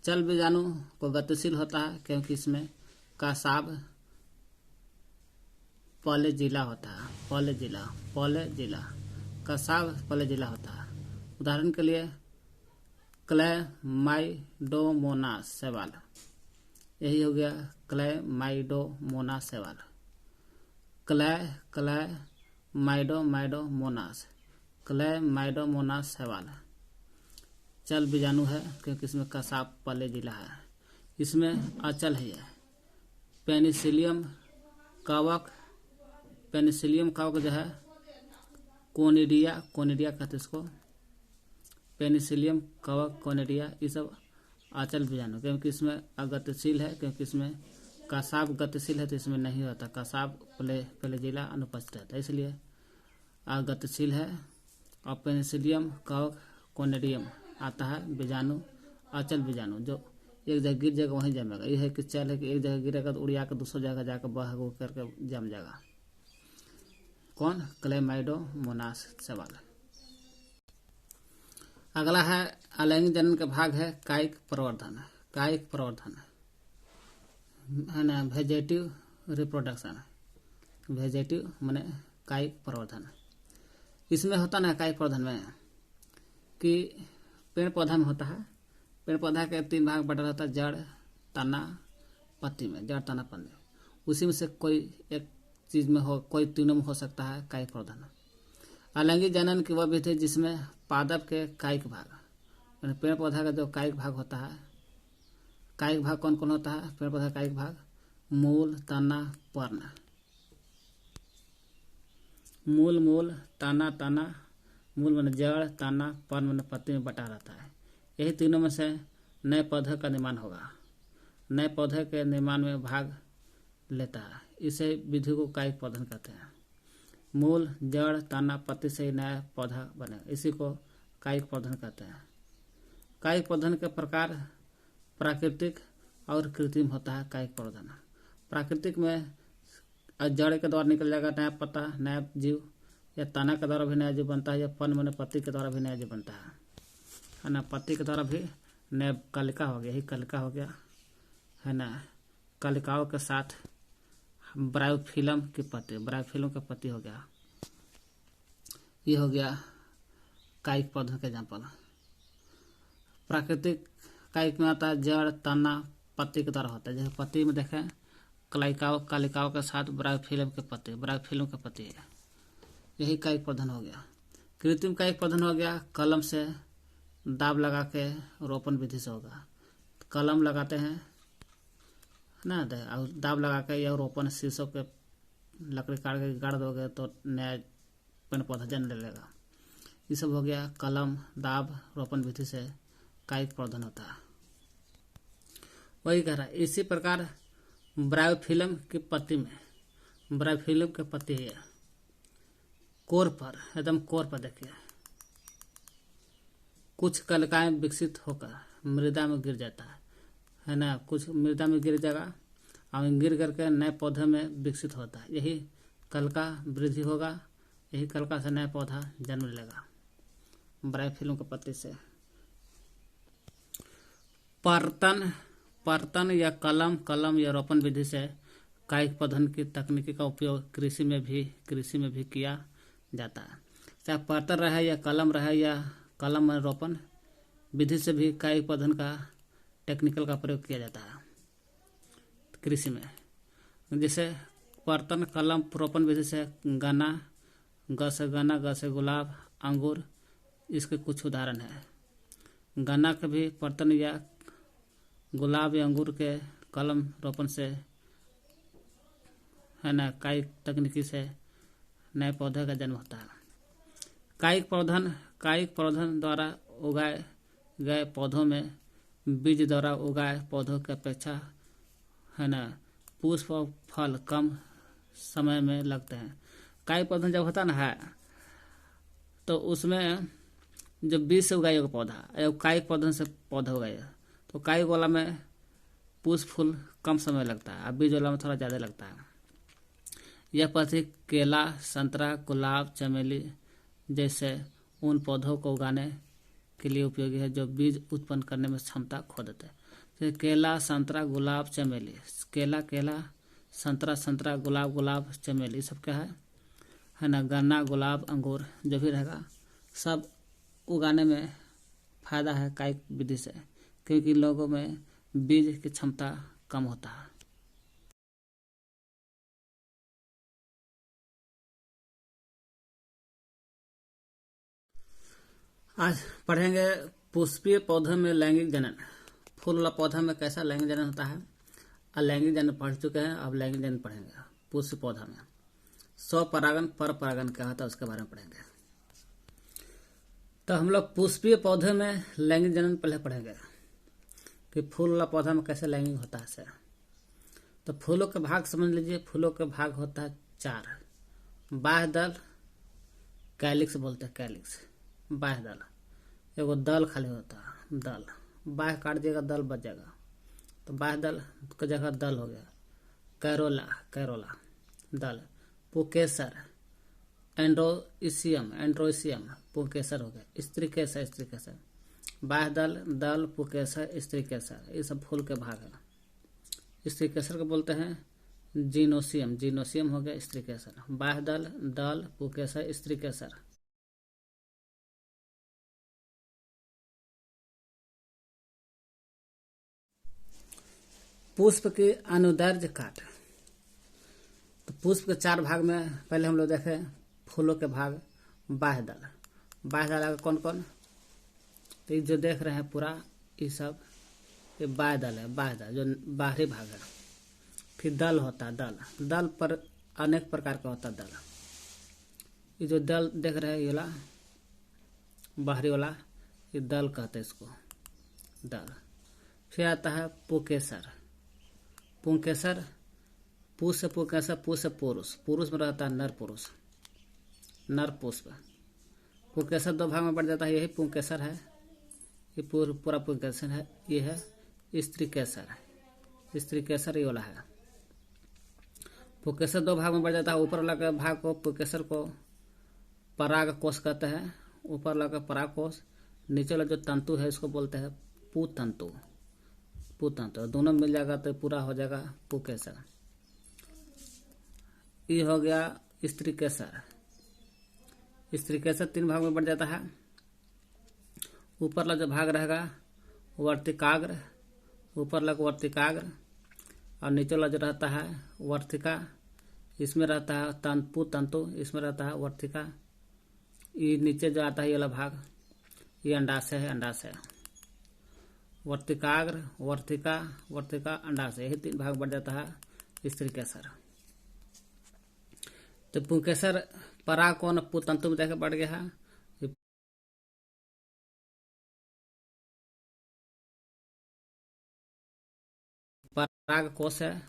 S1: चल बीजाणु को गतिशील होता है क्योंकि इसमें कासाब पॉलीजिला होता है। पॉलीजिला कासाब पॉलीजिला होता है। उदाहरण के लिए क्लैमाइडोमोनास शैवाल, यही हो गया क्लैमाइडोमोनास शैवाल। क्लैमाइडोमोनास शैवाल चल बीजाणु है क्योंकि इसमें कासाब पॉलीजिला है। इसमें अचल है। पेनिसिलियम कवक जो है कोनिडिया कहते इसको, पेनिसिलियम कवक कोनिडिया, ये सब अचल बीजाणु क्योंकि इसमें अगतिशील है, क्योंकि इसमें कासाब गतिशील है तो इसमें नहीं होता, कासाब पॉलीजिला अनुपस्थित रहता है, इसलिए अगतिशील है। और पेनिसिलियम कवक कोनिडियम आता है बीजाणु, अचल बीजाणु जो एक जगह गिर जाएगा वहीं जमेगा। यह है कि चल है कि एक जगह गिरेगा तो उड़ के दूसरी जगह जाकर बह करके जम जाएगा। कौन? क्लैमाइडोमोनास शैवाल। अगला है अलैंगिक जनन का भाग है कायिक प्रवर्धन है ना, वेजेटिव रिप्रोडक्शन। वेजेटिव माने कायिक प्रवर्धन। इसमें होता ना कायिक प्रवर्धन में कि पेड़ पौधा में होता है। पेड़ पौधा के 3 भाग बटा रहता है, जड़, तना, पत्ती में, जड़, तना, पत्ती। उसी में से कोई एक चीज में हो, कोई तीनों में हो सकता है कायिक प्रवर्धन। अलैंगिक जनन की वह विधि जिसमें पादप के कायिक भाग, पेड़ पौधा का जो कायिक भाग होता है, कायिक भाग कौन कौन होता है पेड़ पौधा कायिक भाग? मूल, तना, पर्ण। मूल मूल, तना तना, मूल माने जड़, तना, पर्ण माने पत्ती में बटा रहता है। यही तीनों में से नए पौधे का निर्माण होगा। नए पौधे के निर्माण में भाग लेता है। इसे विधि को कायिक पौधन कहते हैं। मूल, जड़, तना, पत्ती से ही नया पौधा बनेगा, इसी को कायिक पौधन कहते हैं। कायिक पौधन के प्रकार प्राकृतिक और कृत्रिम होता है। कायिक पौधन प्राकृतिक में जड़ के द्वारा निकल जाएगा नया पत्ता, नया जीव, या तना के द्वारा भी नया जीव बनता है, या पर्ण माने पत्ती के द्वारा भी नया जीव बनता है ना। पत्ती के द्वारा भी नया कलिका हो गया, यही कलिका हो गया है ना। कलिकाओं के साथ ब्रायोफिलम की पत्ती, ब्रायोफिलम की पत्ती हो गया। ये हो गया कायिक पौधों के एग्जाम्पल। प्राकृतिक कायिक में आता है जड़, तना, पत्ती के द्वारा होता है। जैसे पत्ती में देखें कालिकाओं के साथ ब्रायोफिलम के पत्ते, ब्रायोफिलम के पत्ती है, यही कायिक पौधन हो गया। कृत्रिम कायिक पौधन हो गया कलम से दाब लगा के रोपण विधि से होगा। कलम लगाते हैं ना, और दाब लगा के या रोपण शीशों के लकड़ी काट के गाड़ दोगे तो नया पेड़ पौधा जन्म ले लेगा। ये सब हो गया कलम, दाब, रोपण विधि से कायिक पौधन होता है। वही कह रहा है। इसी प्रकार ब्रायोफिलम की पत्ती में, ब्रायोफिलम की पत्ती है कोर पर, एकदम कोर पर देखिए, कुछ कलिकाएं विकसित होकर मृदा में गिर जाता है ना। कुछ मृदा में गिर जाएगा और गिर करके नए पौधे में विकसित होता है। यही कलिका वृद्धि होगा, यही कलिका से नया पौधा जन्म लेगा ब्रायोफिलम की पत्ती से। पर्तन या कलम या रोपण विधि से कायिक पौधन की तकनीकी का उपयोग कृषि में भी किया जाता है। चाहे पर्तन रहे या कलम रहे, या कलम में रोपण विधि से भी कायिक पौधन का टेक्निकल का प्रयोग किया जाता है कृषि में। जैसे पर्तन, कलम, रोपण विधि से गन्ना, ग से गुलाब, अंगूर, इसके कुछ उदाहरण है। गन्ना के भी पर्तन या गुलाब या अंगूर के कलम रोपण से है ना कायिक तकनीकी से नए पौधे का जन्म होता है। कायिक पौधन द्वारा उगाए गए पौधों में बीज द्वारा उगाए पौधों की अपेक्षा है ना पुष्प और फल कम समय में लगते हैं। कायिक पौधन जब होता ना तो उसमें जब बीज से उगाई होगा पौधा, या कायिक पौधन से पौधा उगाएगा, तो कायिक वाला में पुष्प फूल कम समय लगता है, और बीज वाला में थोड़ा ज़्यादा लगता है। यह पद्धति केला, संतरा, गुलाब, चमेली जैसे उन पौधों को उगाने के लिए उपयोगी है जो बीज उत्पन्न करने में क्षमता खो देते हैं। जैसे केला, संतरा, गुलाब, चमेली। केला, संतरा, गुलाब, चमेली, सब क्या है ना। गन्ना, गुलाब, अंगूर जो भी रहेगा सब उगाने में फायदा है कायिक विधि से, क्योंकि लोगों में बीज की क्षमता कम होता है। आज पढ़ेंगे पुष्पीय पौधों में लैंगिक जनन। फूल वाला पौधा में कैसा लैंगिक जनन होता है। अलैंगिक जनन पढ़ चुके हैं, अब लैंगिक जनन पढ़ेंगे। पुष्प पौधा में स्वपरागन, परपरागन क्या होता है उसके बारे में पढ़ेंगे। तो हम लोग पुष्पीय पौधे में लैंगिक जनन पहले पढ़ेंगे कि फूल वाला पौधा में कैसे लैंगिक होता है। तो फूलों के भाग समझ लीजिए। फूलों के भाग होता है 4। बाह्य दल, कैलिक्स बोलते हैं, कैलिक्स बाह्य दल। एगो दल खाली होता है, दल। बाह्य काट दिएगा दल बच जाएगा, तो बाह्य दल की जगह दल हो गया। कैरोला दल। पुकेसर, एंड्रोइसियम पुकेसर हो गया। स्त्री केसर। बाह्य दल, पुकेसर, स्त्री केसर, ये सब फूल के भाग है। स्त्री केसर को बोलते हैं जीनोसियम हो गया स्त्री केसर। बाह्य दल, पुकेसर, स्त्री केसर। पुष्प की अनुदैर्ध्य काट। तो पुष्प के 4 भाग में पहले हम लोग देखें फूलों के भाग। बाह्य दल कौन कौन, तो ये जो देख रहे हैं पूरा ये सब ये बाह्य दल है। बाह्य दल जो बाहरी भाग है, फिर दल होता है। दल दल पर अनेक प्रकार का होता है दल। ये जो दल देख रहे हैं ये वाला बाहरी वाला, ये दल कहते हैं इसको, दल। फिर आता है पुंकेसर। पुंकेसर पु से पुंकेसर, पु से पुरुष, पुरुष में रहता है नर पुरुष, नर पुष्प। पुंकेसर दो भाग में बढ़ जाता है, यही पुंकेसर है, ये पूरा पुंकेसर है। ये है स्त्री केसर, स्त्री केसर ये वाला है। पुंकेसर दो भाग में बढ़ जाता है। ऊपर वाला के भाग को पुंकेसर को पराग कोष कहते हैं, ऊपर वाला का पराग कोष। नीचे वाला जो तंतु है इसको बोलते हैं पुतंतु, पुतंतु। दोनों मिल जाएगा तो पूरा हो जाएगा पुंकेसर। ये हो गया स्त्री केसर। स्त्री केसर 3 भाग में बढ़ जाता है। ऊपर वाला जो भाग रहेगा वर्तिकाग्र, ऊपर वाला वर्तिकाग्र, और नीचे वाला जो रहता है वर्तिका, इसमें रहता है पुतंतु, इसमें रहता है वर्तिका। ये नीचे जो आता है ये वाला भाग ये अंडाशय है, अंडाशय। वर्तिकाग्र, वर्तिका, वर्तिका, अंडाशय, यही 3 भाग बढ़ जाता है स्त्री केसर। तो पुंकेसर पराग कौन पुतंतु में जाकर बढ़ गया है, पराग कोष है।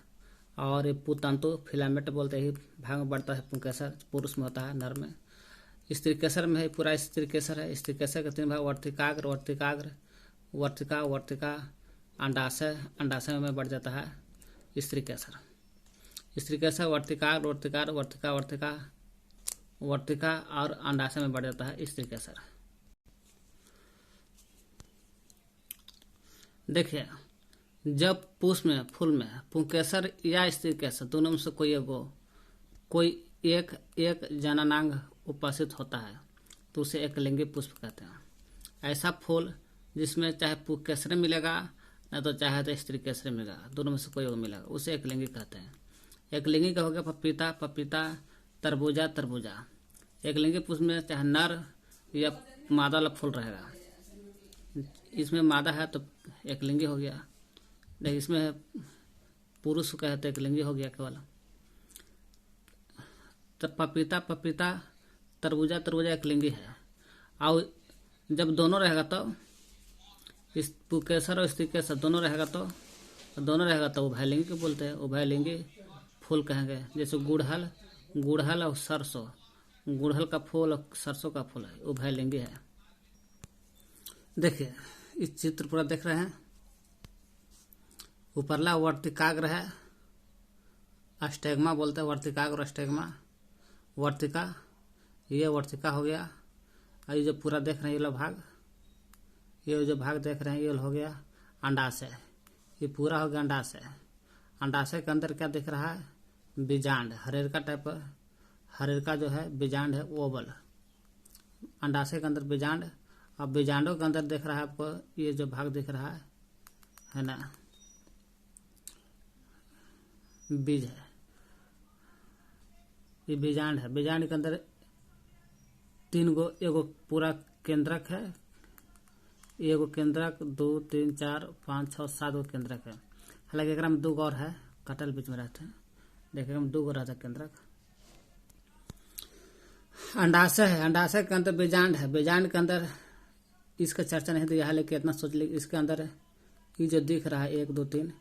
S1: और ये पुतंतु फिलामेंट बोलते ही भाग में बढ़ता है पुंकेसर, पुरुष में होता है, नर में। स्त्री केसर में है पूरा स्त्री केसर है। स्त्री केसर के 3 भाग वर्तिकाग्र, वर्तिकाग्र, वर्तिका, वर्तिका, अंडाशय, अंडाशय में बढ़ जाता है स्त्री केसर। स्त्री केसर वर्तिकाग्र, वर्तिकाग्र, वर्तिका, वर्तिका, वर्तिका और अंडाशय में बढ़ जाता है स्त्री केसर। देखिए जब पुष्प में फूल में पुंकेसर या स्त्री केसर दोनों में से कोई एक जननांग उपस्थित होता है तो उसे एकलिंगी पुष्प कहते हैं। ऐसा फूल जिसमें चाहे पुंकेसर मिलेगा न तो चाहे तो स्त्री केसर मिलेगा, दोनों में से कोई मिलेगा, उसे एकलिंगी कहते हैं। एकलिंगी का हो गया पपीता, पपीता, तरबूजा, तरबूजा। एकलिंगी पुष्प में चाहे नर या मादा वाला फूल रहेगा, इसमें मादा है तो एकलिंगी हो गया, नहीं इसमें पुरुष का है तो एकलिंगी हो गया केवल। तो पपीता, पपीता, तरबूजा, तरबूजा एकलिंगी है। और जब दोनों रहेगा तो इस पुंकेसर और स्त्री केसर दोनों रहेगा तो उभयलिंगी को बोलते हैं, उभयलिंगी फूल कहेंगे। जैसे गुड़हल, गुड़हल और सरसों, गुड़हल का फूल और सरसों का फूल है, उभयलिंगी है। देखिए इस चित्र पूरा देख रहे हैं। ऊपरला वर्तिकाग्र है, अस्टेगमा बोलते हैं, वर्तिकाग्र अस्टेगमा, वर्तिका, ये वर्तिका हो गया। और ये जो पूरा देख रहे हैं ये भाग, ये जो भाग देख रहे हैं ये हो गया अंडाशय, ये पूरा हो गया अंडाशय। अंडाशय के अंदर क्या दिख रहा है, बीजांड, हरेरका टाइप, हरेरका जो है बीजांड है ओवल। अंडाशय के अंदर बीजांड, और बीजांडों के अंदर देख रहा है आपको ये जो भाग दिख रहा है ना, बीज है, ये बीजांड है। बीजांड के अंदर 3 गो, एगो पूरा केंद्रक है, एगो केंद्रक, 2, 3, 4, 5, 6, 7 गो केंद्रक है। हालांकि एक में 2 गो और है, कटल बीच में रहते हैं, देखिए 2 गो रहता है केंद्रक। अंडाशय है, अंडाशय के अंदर बीजांड है। बीजांड के अंदर इसका चर्चा नहीं दिया है, लेकिन इतना सोच लीजिए इसके अंदर ये जो दिख रहा है 1, 2, 3,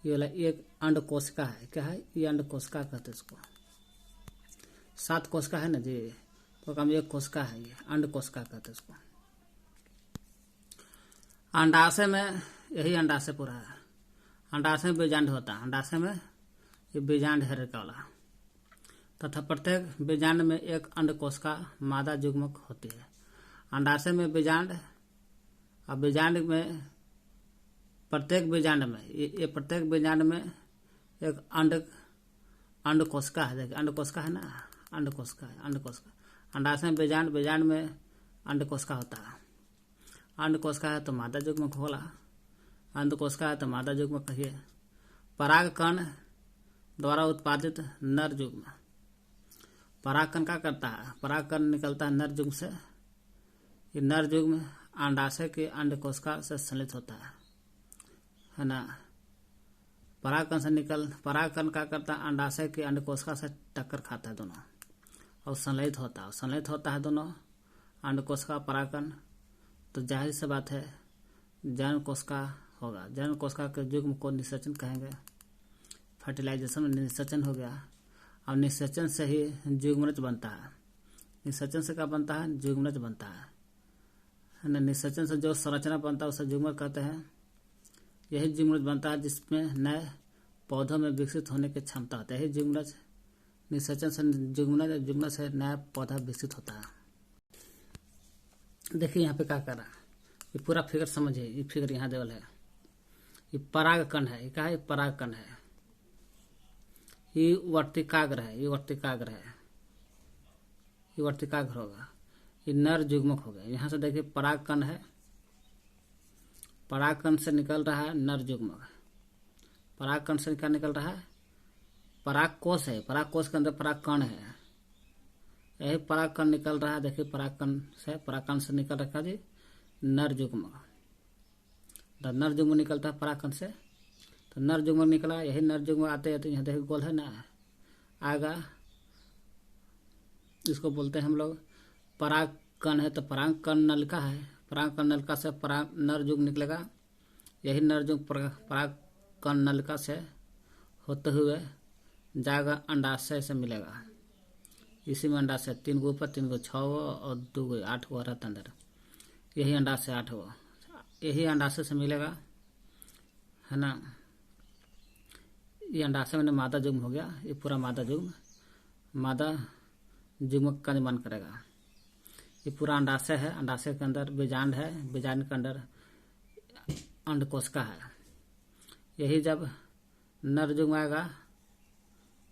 S1: ये वाला एक अंड कोशिका है। क्या है ये, अंड कोशिका कहते हैं इसको। 7 कोशिका है ना जी, तो कम 1 कोशिका है, ये अंड कोशिका कहते हैं इसको। अंडाशय में यही अंडाशय पूरा है। अंडाशय में बीजांड होता है, अंडाशय में ये बीजांड है रेखा वाला, तथा प्रत्येक बीजांड में एक अंड कोशिका मादा युग्मक होती है। अंडाशय में बीजांड, और बीजांड में प्रत्येक बीजांड में ये प्रत्येक बीजांड में एक अंड कोशिका है। देखिए अंड कोशिका है ना, अंड कोशिका है, अंड कोशिका। अंडाशय में बीजांड, बीजांड में अंड कोशिका होता है। अंड कोशिका है तो मादा युग्मक होला, अंड कोशिका है तो मादा युग्मक कहिए। परागकण द्वारा उत्पादित नर युग्म, परागकण क्या करता है, परागकण निकलता है नर युग्म से। ये नर युग्म अंडाशय के अंड कोशिका से संश्लेषित होता है ना। परागकण क्या करता है, अंडाशय के अंडकोशिका से टक्कर खाता है दोनों, और संलयित होता है दोनों अंडकोशिका परागकण। तो जाहिर सी बात है जनन कोशिका होगा। जनन कोशिका के युग्म को निषेचन कहेंगे। फर्टिलाइजेशन में निषेचन हो गया। अब निषेचन से ही युग्मनज बनता है। निषेचन से क्या बनता है, युग्मनज बनता है ना। निषेचन से जो संरचना बनता है उसे युग्मनज कहते हैं। यही युग्मनज बनता है जिसमें नए पौधों में विकसित होने की क्षमता होती है। यही युग्मनज, निषेचन से युग्मनज से नया पौधा विकसित होता है। देखिए यहाँ पे क्या कर रहा है, ये पूरा फिगर समझिए। ये फिगर यहाँ देवल है, ये परागकण है। ये क्या है, परागकण है। ये वर्तिकाग्र है, ये वर्तिकाग्र होगा। ये नर युग्मक हो गया। यहाँ से देखिए परागकण है, परागकण से निकल रहा है नर युग्मक। परागकण से क्या निकल रहा है, परागकोश है। परागकोश के अंदर परागकण है। यही परागकण निकल रहा है। देखिए परागकण से निकल रखा जी नर युग्मक। नर युग्मक निकलता है परागकण से। तो नर युग्मक निकला, यही नर युग्मक आते हैं तो यहाँ देखिए गोल है ना, आगा इसको बोलते हैं हम लोग परागकण है। तो परागकण नलिका है। परागकण नलिका से नर युग्म निकलेगा। यही नर युग्म परागकण नलिका से होते हुए जाएगा अंडाशय से मिलेगा। इसी में अंडाशय 3 गो ऊपर, 3 गो 6 गो और 2 गो 8 गो रहता अंदर। यही अंडाशय 8 गो, यही अंडाशय से मिलेगा, है ना। ये अंडाशय में मादा युग्म हो गया। ये पूरा मादा युग्म का निर्माण करेगा। ये पूरा अंडाशय है। अंडाशय के अंदर बीजांड है। बीजांड के अंदर अंडकोशिका है। यही जब नर युग्म आएगा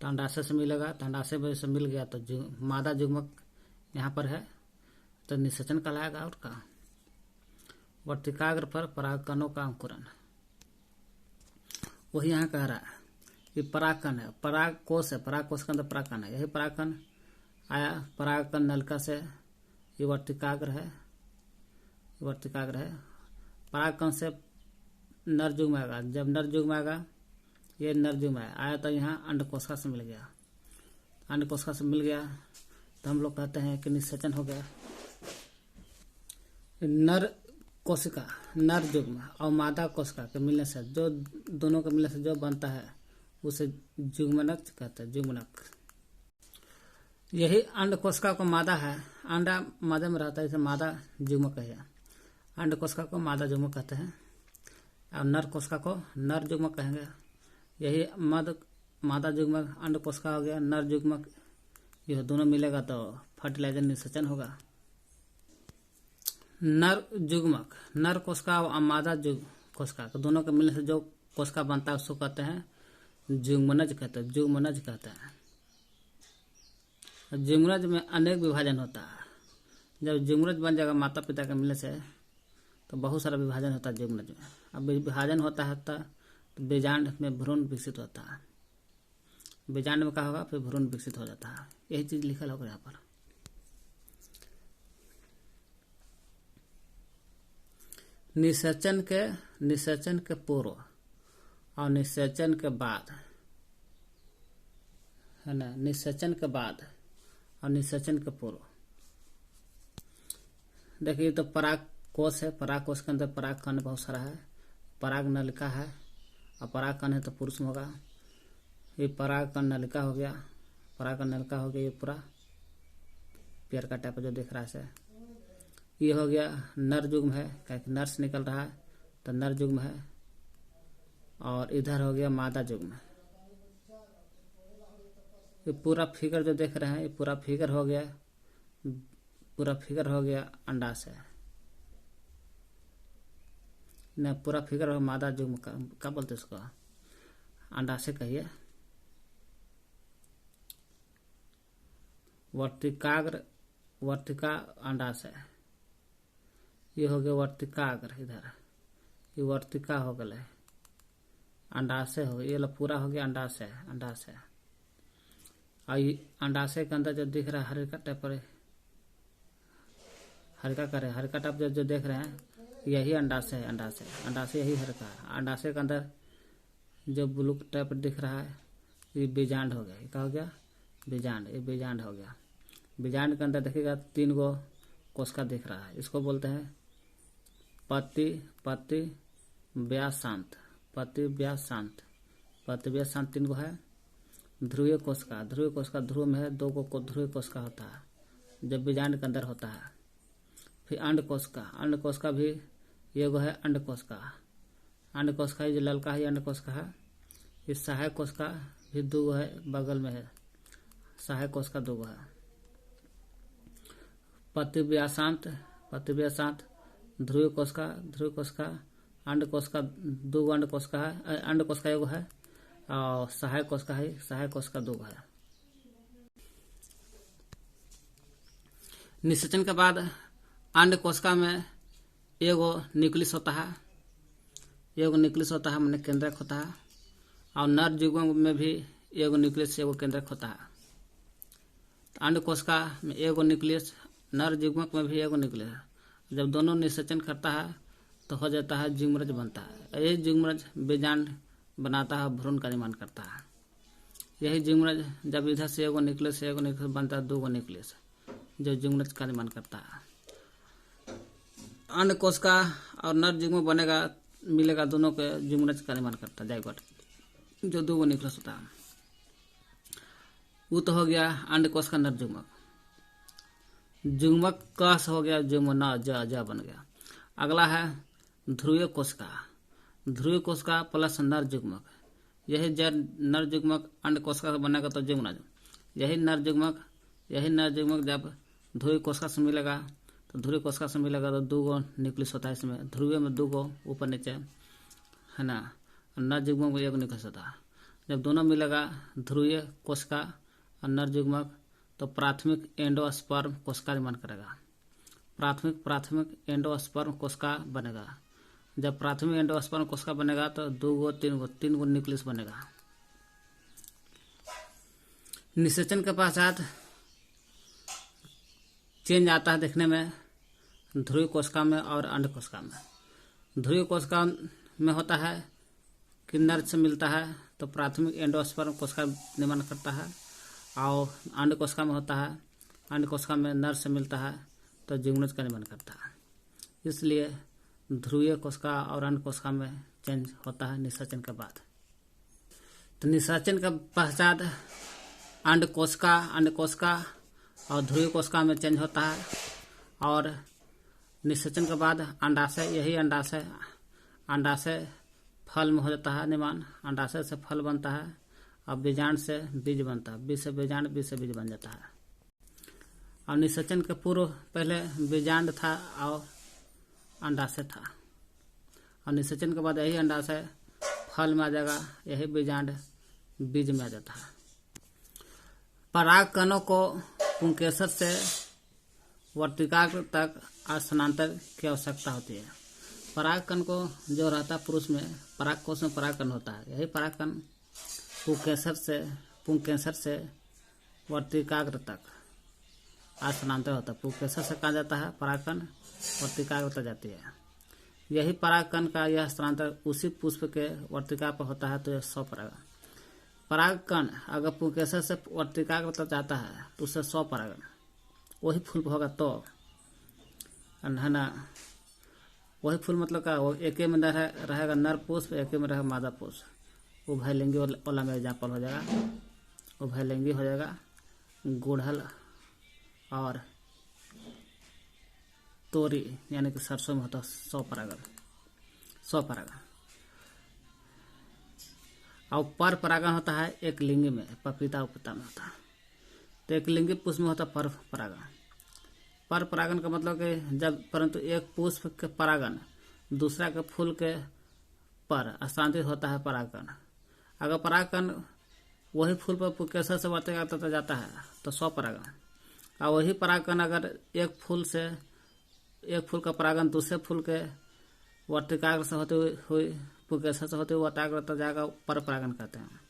S1: तो अंडाशय से मिलेगा। तो अंडाशय में से मिल गया तो मादा युग्मक यहाँ पर है तो निषेचन कहलाएगा। और का वर्तिकाग्र पर परागकणों का अंकुरन, वही यहाँ कह रहा है। ये परागकण है, परागकोश है। परागकोश के अंदर परागकण है। यही परागकण आया परागकण नलिका से। ये वर्तिकाग्र है। परागकण से नर युग्म आएगा। जब नर युग्म आएगा, ये नर युग्म आया तो यहाँ अंडकोशिका से मिल गया। अंडकोशिका से मिल गया तो हम लोग कहते हैं कि निषेचन हो गया। नर कोशिका, नर युग्म और मादा कोशिका के मिलने से, जो दोनों के मिलने से जो बनता है उसे युग्मनज कहते हैं। युग्मनक। यही अंड कोशिका को मादा है। अंडा मादा में रहता है, इसे मादा युग्मक है। अंड कोशिका को मादा युग्मक कहते हैं और नर कोशिका को नर युग्मक कहेंगे। यही मादा युग्मक अंड कोशिका हो गया, नर युग्मक, यह दोनों मिलेगा तो फर्टिलाइजर निषेचन होगा। नर युग्मक, नर कोशिका और मादा कोशिका दोनों के मिलने से जो कोशिका बनता है उसको कहते हैं युग्मनज कहते हैं। युग्मनज में अनेक विभाजन होता है। जब युग्मनज बन जाएगा माता पिता के मिलने से तो बहुत सारा विभाजन होता है युग्मनज में। अब विभाजन होता है तो बीजांड में भ्रूण विकसित होता है। बीजांड में क्या होगा, फिर भ्रूण विकसित हो जाता है। यही चीज लिखल होगा यहाँ पर। निषेचन के पूर्व और निषेचन के बाद, है ना। निषेचन के बाद और निषेचन के पूर्व देखिए तो परागकोश है। परागकोश के अंदर परागकण बहुत सारा है। पराग नलिका है और परागकण है तो पुरुष में होगा। ये परागकण नलिका हो गया। ये पूरा पेड़ का टाइप जो दिख रहा है। ये हो गया नर युग्म है, क्योंकि नर से निकल रहा है तो नर युग्म है। और इधर हो गया मादा युग्म। ये पूरा फिगर जो देख रहे हैं, ये पूरा फिगर हो गया अंडाशय न। पूरा फिगर हो मादा युग्म का, क्या बोलते इसको, अंडाशय कहिए। वर्तिका अंडाशय। ये हो गया वर्तिकाग्र। इधर ये वर्तिका हो गए, अंडाशय हो गया। ये पूरा हो गया अंडाशय। और ये अंडाशय के अंदर जो दिख रहा है हल्का टाइप पर, हल्का टाइप जो देख रहे हैं यही अंडाशय है। अंडाशय यही हल्का है। अंडाशय के अंदर जो ब्लू टाइप दिख रहा है ये बीजांड हो गया। ये क्या हो गया? बीजांड। ये बीजांड हो गया। बीजांड के अंदर देखिएगा 3 गो कोशिका दिख रहा है। इसको बोलते हैं पत्ती व्यासांत। पत्ती व्यासांत 3 गो है। ध्रुवीय कोशिका ध्रुव में है 2 गो ध्रुवीय कोशिका होता है जब बीजांड के अंदर होता है। फिर अंड कोशिका भी ये गो है अंड कोशिका जो ललका है अंड कोशिका है। इस सहायक कोशिका भी 2 गो है, बगल में है सहायक कोशिका 2 गो है। पत्ती व्यासांत ध्रुवीय कोशिका अंड कोशिका 2 गो अंड कोशिका है। अंड कोशिका 1 गो है और सहायक कोशिका 2 गो है। निषेचन के बाद अंड कोशिका में एगो न्यूक्लियस होता है। मैंने केंद्रक होता है। और नर युग्मक में भी एगो न्यूक्लियस एगो केंद्रक होता है। अंड कोशिका में एगो न्यूक्लियस, नर युग्मक में भी एगो न्यूक्लियस। जब दोनों निषेचन करता है तो हो जाता है द्विमरज बनता है। यही द्विमरज बीजांड बनाता है, भ्रूण का निर्माण करता है। यही द्विमरज जब इधर से एगो न्यूक्लियस बनता है 2 गो न्यूक्लियस जो द्विमरज का निर्माण करता है। अंड कोशिका और नर युग्मक मिलेगा, दोनों के द्विमरज का निर्माण करता है जाइगोट, जो 2 गो न्यूक्लियस होता है। वो तो हो गया अंड कोशिका नर युग्मक क से हो गया युग्म न ज बन गया। अगला है ध्रुवीय कोशिका प्लस नर युग्मक। यही नर युग्मक अंड कोशिका से बनेगा तो युग्मनज। यही नर युग्मक जब ध्रुवीय कोशिका से मिलेगा तो 2 गो न्यूक्लियस होता है। इसमें ध्रुवीय में 2 गो ऊपर नीचे है ना, नर युग्मक में 1 न्यूक्लियस होता है। जब दोनों मिलेगा ध्रुवीय कोशिका और नर युग्मक तो प्राथमिक एंडोस्पर्म कोशिका निर्माण करेगा। प्राथमिक एंडोस्पर्म कोशिका बनेगा। जब प्राथमिक एंडोस्पर्म कोशिका बनेगा तो 2 गो 3 गो न्यूक्लियस बनेगा। निषेचन के पश्चात चेंज आता है देखने में ध्रुवीय कोशिका में और अंड कोशिका में। ध्रुवीय कोशिका में होता है कि नर से मिलता है तो प्राथमिक एंडोस्पर्म कोशिका निर्माण करता है। और अंड कोशिका में होता है, अंड कोशिका में नर से मिलता है तो द्विमरज का निर्माण करता है। इसलिए ध्रुवीय कोशिका और अंड कोशिका में चेंज होता है निषेचन के बाद। तो निषेचन के पश्चात अंड कोशिका और ध्रुवीय कोशिका में चेंज होता है। और निषेचन के बाद अंडाशय, यही अंडाशय फल में हो जाता है निर्माण। अंडाशय से फल बनता है और बीजांड से बीज बनता है। बीज से बीजांड, बीज से बीज बन जाता है। और निषेचन के पूर्व पहले बीजांड था और अंडाशय था। और निषेचन के बाद यही अंडाशय फल में आ जाएगा, यही बीजांड बीज में आ जाता है। पराग कणों को पुंकेसर से वर्तिकाग्र तक स्थानांतर की आवश्यकता होती है। पराग कण को जो रहता है पुरुष में, पराग कोश में पराग कण होता है। यही पराग कण पुंकेसर से वर्तिकाग्र तक स्थानांतर होता है। पुंकेसर से कहा जाता है पराग कण वर्तिकाग्र तक जाती है। यही पराग कण का यह स्थानांतर उसी पुष्प के वर्तिका पर होता है तो यह 100 पराग कण अगर पुंकेसर से वर्तिकाग्र तक जाता है तो उससे 100 परागण वही फूल होगा तो है ना। वही फूल मतलब का वो एक में रहेगा नर पुष्प, एक में रहेगा मादा पुष्प। उभयलिंगी वाला में एग्जाम्पल हो जाएगा, उभयलिंगी हो जाएगा गुड़हल और तोरी यानी कि सरसों में होता है 100 परागण। और पर परागण होता है एक लिंगी में, पपीता उपता में होता है। तो एक लिंगी पुष्प में होता है पर परागण। पर परागण का मतलब कि जब परंतु एक पुष्प के परागण दूसरा के फूल के पर स्थानांतरित होता है परागण। अगर परागण वही फूल पर पुंकेसर से वर्तिकाग्र तक जाता है तो 100 परागण। और वही परागण अगर एक फूल का परागण दूसरे फूल के वर्तिकाग्र से होते हुए पुंकेसर से होते हुए वर्तिकाग्र तक जाएगा, पर परागण कहते हैं।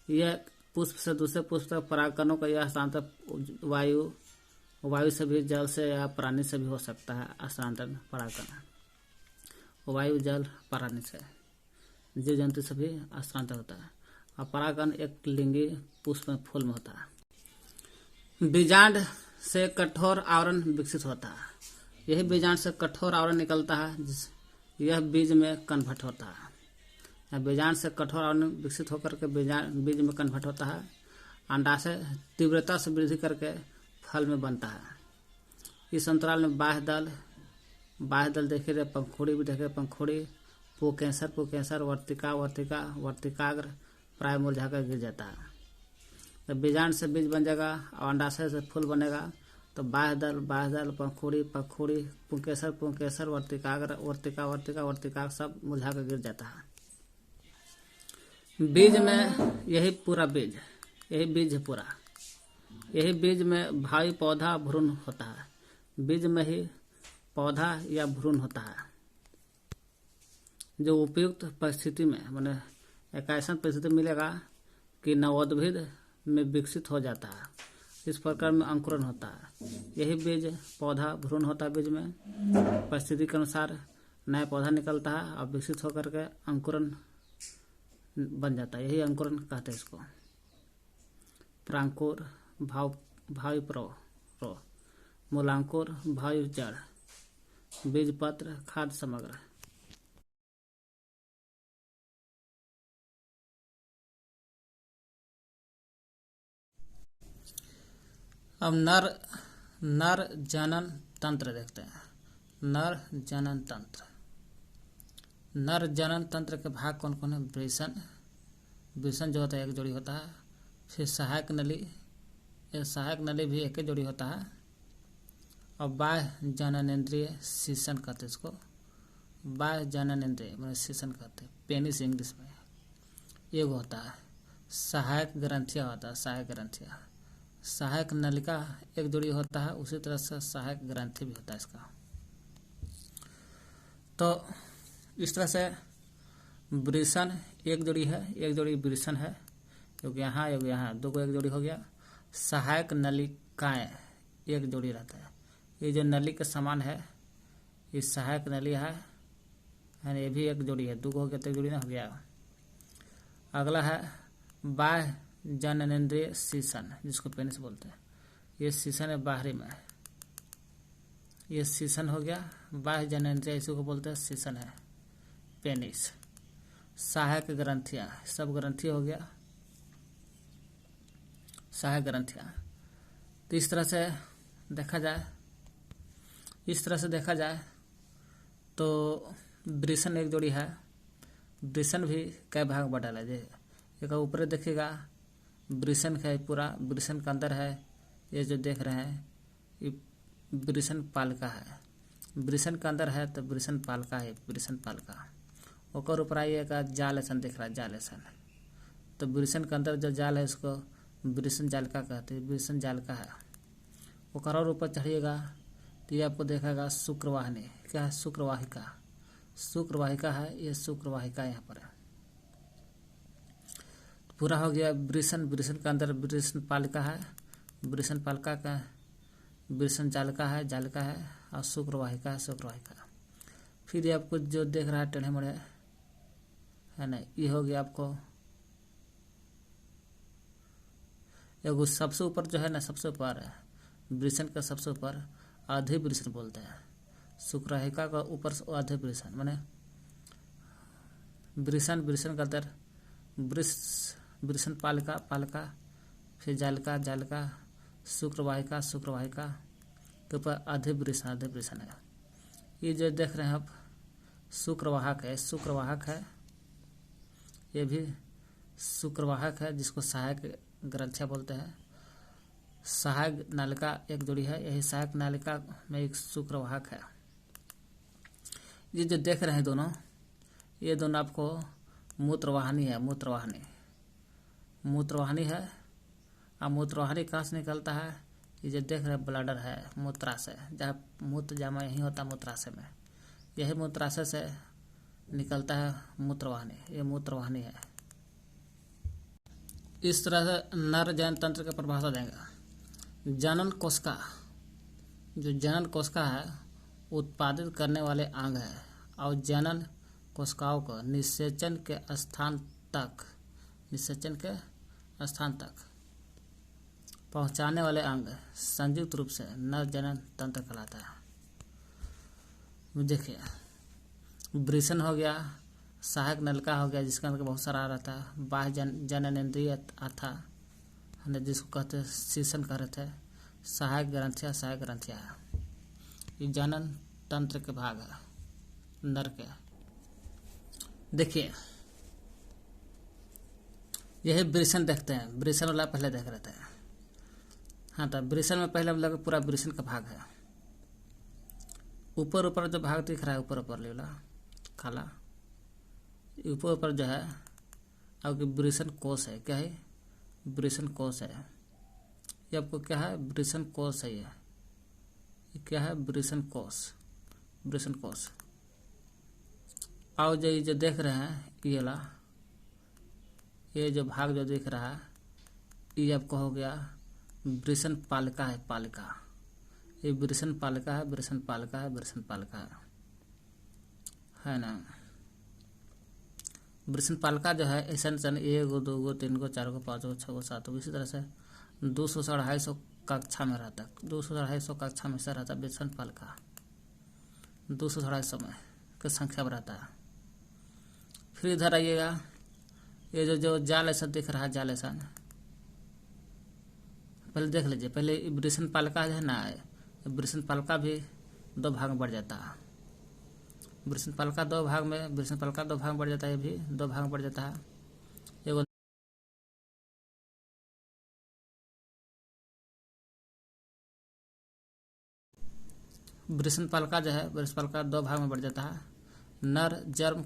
S1: यह पुष्प से दूसरे पुष्प तक परागणों का यह स्थानांतर वायु से भी, जल से या प्राणी से भी हो सकता है। स्थानांतरण परागण वायु, जल, प्राणी से जीव जंतु से भी स्थानांतर होता है। और परागण एक लिंगी पुष्प में फूल में होता है। बीजांड से कठोर आवरण विकसित होता है। यही बीजांड से कठोर आवरण निकलता है, यह बीज में कन्वर्ट होता है। बीजांड से कठोर आवरण विकसित होकर के बीज में कन्वर्ट होता है। अंडाशय तीव्रता से वृद्धि करके फल में बनता है। इस अंतराल में बाह्य दल देखे रहे, पंखुड़ी भी देखे, पंखुड़ी, पुंकेसर, वर्तिकाग्र प्राय मुरझा कर गिर जाता है। जब बीजांड से बीज बन जाएगा और अंडाशय से फूल बनेगा तो बाह्य दल, पंखुड़ी, पुंकेसर, वर्तिकाग्र सब मुरझा कर गिर जाता है। बीज में यही बीज में भावी पौधा भ्रूण होता है। बीज में ही पौधा या भ्रूण होता है, जो उपयुक्त परिस्थिति में, माने एक ऐसा परिस्थिति मिलेगा कि नवोद्भिद में विकसित हो जाता है। इस प्रकार में अंकुरण होता है। यही बीज पौधा भ्रूण होता है। बीज में परिस्थिति के अनुसार नया पौधा निकलता है और विकसित होकर के अंकुरण बन जाता है। यही अंकुरण कहते हैं इसको। प्रांकुर, भावी प्रो, मूलांकुर, भावी जड़, बीजपत्र, खाद्य समग्र। अब नर जनन तंत्र देखते हैं। नर जनन तंत्र के भाग कौन कौन है? वृषण जो होता है एक जोड़ी होता है। फिर सहायक नली भी एक जोड़ी होता है। और बाह्य जननेंद्रिय शीशन कहते हैं इसको। बाह्य जननेंद्रिय मैंने शीशन कहते हैं, पेनिस इंग्लिश में। एक होता है सहायक ग्रंथियां होता है। सहायक नलिका एक जोड़ी होता है। उसी तरह से सहायक ग्रंथि भी होता है इसका। तो इस तरह से वृषण एक जोड़ी है, एक जोड़ी वृषण है, क्योंकि यहाँ दो को एक जोड़ी हो गया। सहायक नलिकाएं एक जोड़ी रहता है। ये जो नली के समान है ये सहायक नली है, ये भी एक जोड़ी है। दो को हो गया तो एक जोड़ी ना हो गया। अगला है बाह्य जननेंद्रिय शीशन, जिसको पेनिस बोलते हैं। ये शीशन है बाहरी में, ये शीशन हो गया। बाह्य जननेंद्रिय इसी को बोलते हैं, शीशन है पेनिस। सहायक ग्रंथियां, सब ग्रंथि हो गया सहायक ग्रंथियां। तो इस तरह से देखा जाए तो वृषण एक जोड़ी है। वृषण भी कई भाग में बटा है। एक ऊपर देखिएगा वृषण का पूरा, वृषण का अंदर है। ये जो देख रहे हैं ये वृषण पालिका है। वृषण का अंदर है तो वृषण पालिका है, वृषण पालिका। और ऊपर आइएगा जाल ऐसा दिख रहा है, जाल ऐसा। तो वृषण के अंदर जो जाल है उसको वृषण जालिका कहते हैं, वृषण जालिका है। और ऊपर चढ़िएगा तो ये आपको देखेगा शुक्रवाहिनी। क्या है? शुक्रवाहिका है। ये शुक्रवाहिका यहाँ पर है। पूरा हो गया वृषण के अंदर वृषण पालिका है, वृषण पालिका का वृषण जालिका है और शुक्रवाहिका है, शुक्रवाहिका। फिर ये आपको जो देख रहा है टेढ़े मेढ़े है ना, ये हो गया आपको एगो सबसे ऊपर जो है ना, सबसे ऊपर है वृषण का सबसे ऊपर आधे वृषण बोलते हैं। शुक्रवाहिका का ऊपर आधे वृषण माने वृषण का अंदर वृषण पालिका, फिर जालिका, शुक्रवाहिका के ऊपर आधे वृषण है। ये जो देख रहे हैं आप शुक्रवाहक है। ये भी शुक्रवाहक है, जिसको सहायक ग्रंथियां बोलते हैं। सहायक नालिका एक जोड़ी है। यही सहायक नालिका में एक शुक्रवाहक है। ये जो देख रहे हैं ये दोनों आपको मूत्रवाहिनी है। मूत्रवाहिनी है। और मूत्रवाहिनी कहाँ से निकलता है? ये जो देख रहे हैं ब्लैडर है, मूत्राशय, जहाँ मूत्र जमा यही होता है मूत्राशय में। यही मूत्राशय से निकलता है मूत्रवाहिनी। ये मूत्रवाहिनी है। इस तरह से नर जनन तंत्र का परिभाषा देंगे। जनन कोशिका, जो जनन कोशिका है उत्पादित करने वाले अंग है। और जनन कोशिकाओं को निषेचन के स्थान तक पहुंचाने वाले अंग संयुक्त रूप से नर जनन तंत्र कहलाता है। देखिए, वृषण हो गया, सहायक नलिका हो गया जिसके अंदर बहुत सारा रहता है, बाह्य जननेंद्रिय अथा जिसको कहते हैं शीशन कह रहे थे, सहायक ग्रंथियां ये जनन तंत्र के भाग है नर के। देखिए, यही वृषण देखते हैं, वृषण वाला पहले देख रहे थे। हाँ, तो वृषण में पहले हम लोग पूरा वृषण का भाग है। ऊपर जो भाग दिख रहा है, ऊपर वाला काला, ऊपर जो है आपकी वृषण कोश है। क्या है? वृषण कोश है। ये आपको क्या है? वृषण कोश है। ये क्या है? वृषण कोश। और जो ये जो देख रहे हैं ये वाला, ये जो भाग जो दिख रहा है ये आपको हो गया वृषण पालिका है। ये वृषण पालिका है ना। वृषण पालिका जो है ऐसा 1 2 3 4 5 6 7 इसी तरह से 200 से 250 कक्षा में रहता है। 200 से 250 कक्षा में से रहता है वृषण पालिका। 200 से 250 में की संख्या में रहता है। फिर इधर आइएगा, ये जो जाल ऐसा दिख रहा है, जाल ऐसा पहले देख लीजिए। पहले वृषण पालिका है ना, वृषण पालिका भी 2 भाग में बढ़ जाता है। वृषण पालिका 2 भाग में बढ़ जाता है। ये भी 2 भाग में बढ़ जाता है। एगो वृषण पालिका जो है, वृषण पालिका 2 भाग में बढ़ जाता है। नर जर्म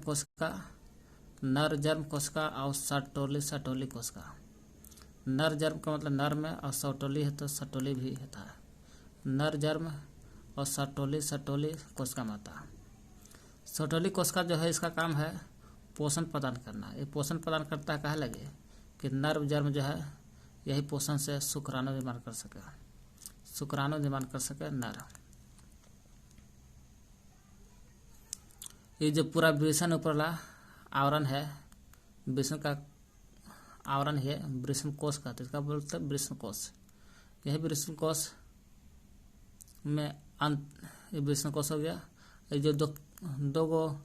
S1: कोशिका और सटोली कोशिका। नर जर्म का मतलब नर में, और सटोली है तो सटोली भी होता है। नर जर्म और सटोली कोशिका में आता है। सटोली कोशिका जो है इसका काम है पोषण प्रदान करना। ये पोषण प्रदान करता है, कहा लगे कि नर जर्म जो है यही पोषण से शुक्राणु निर्माण कर सके नर। ये जो पूरा वृषण ऊपरला आवरण है, वृषण का आवरण है, वृषण कोश कहते हैं। इसका बोलते हैं वृषण कोश। यही वृषण कोश में ये वृषण कोश हो गया। ये जो दो गो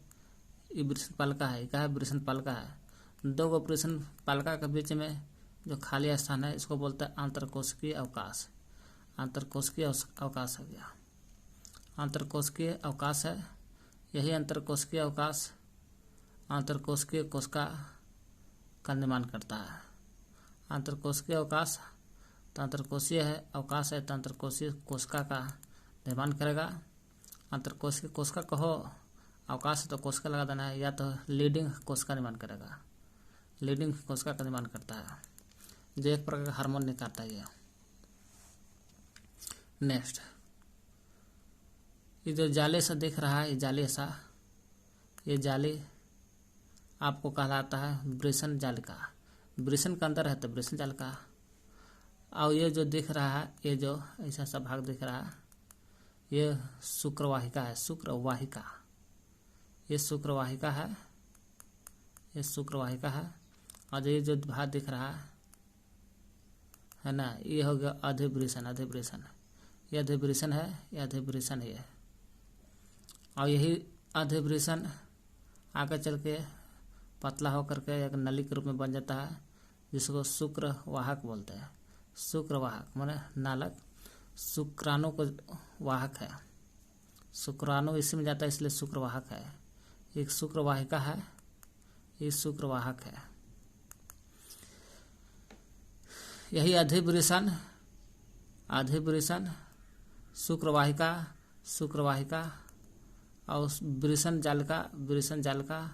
S1: ये वृषण पालिका है, क्या है? वृषण पालिका है। 2 गो वृषण पालिका के बीच में जो खाली स्थान है इसको बोलते हैं आंतरकोशिकीय अवकाश। आंतरकोशिकीय अवकाश हो गया। आंतरकोशिकीय अवकाश है। यही आंतरकोशिकीय अवकाश आंतरकोशिकीय कोशिका का निर्माण करता है। आंतरकोशिकीय अवकाश तो आंतरकोशीय है, अवकाश है तो आंतरकोशीय कोशिका का निर्माण करेगा। आंतरकोशिकीय कोशिका कहो, अवकाश है तो कोशिका लगा देना है, या तो लीडिंग कोशिका निर्माण करेगा। लीडिंग कोशिका का निर्माण करता है जो एक प्रकार का हार्मोन निकालता है। नेक्स्ट, ये जो जाली सा दिख रहा है, ये जाली आपको कहलाता है वृषण जालिका। वृषण के अंदर है तो वृषण जालिका। और ये जो दिख रहा है, ये जो ऐसा सा भाग दिख रहा है, ये शुक्रवाहिका है। ये शुक्रवाहिका है। और ये जो भाग दिख रहा है ना, ये हो गया अधिवृषण। ये अधिवृषण है। और यही अधिवृषण आगे चल के पतला होकर के एक नली के रूप में बन जाता है जिसको शुक्रवाहक बोलते हैं। शुक्रवाहक माने नालक, शुक्राणु को वाहक है। शुक्राणु इसी में जाता है इसलिए शुक्रवाहक है। एक शुक्रवाहिका है, ये शुक्रवाहक है। यही अधिवृषण शुक्रवाहिका और वृषण जालिका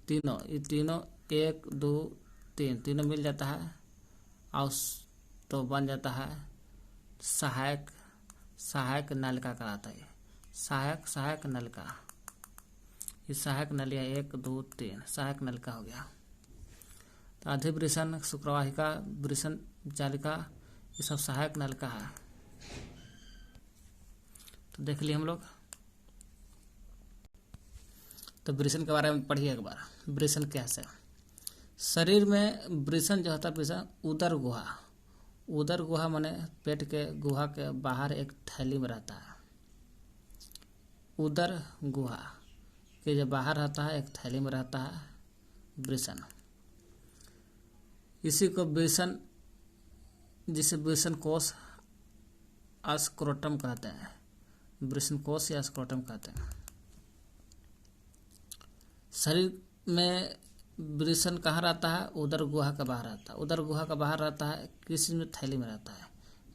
S1: तीनों, ये तीनों 1 2 3 तीनों मिल जाता है और तो बन जाता है सहायक नलिका कहलाता है। सहायक नलिका, ये सहायक नलिका 1 2 3 सहायक नलिका हो गया। तो अधिवृषण, शुक्रवाहिका, वृषण जालिका ये सब सहायक नलिका है। तो देख लिए हम लोग। तो वृषण के बारे में पढ़िए एक बार। वृषण कैसे शरीर में वृषण जो होता है, वृषण उदर गुहा माने पेट के गुहा के बाहर एक थैली में रहता है। उदर गुहा के जो बाहर रहता है एक थैली में रहता है वृषण। इसी को वृषण, जिसे वृषण कोश स्क्रोटम कहते हैं। वृषण कोश या स्क्रोटम कहते हैं। शरीर में वृषण कहाँ रहता है? उदर गुहा के बाहर रहता है। उदर गुहा का बाहर रहता है, किसी में थैली में रहता है।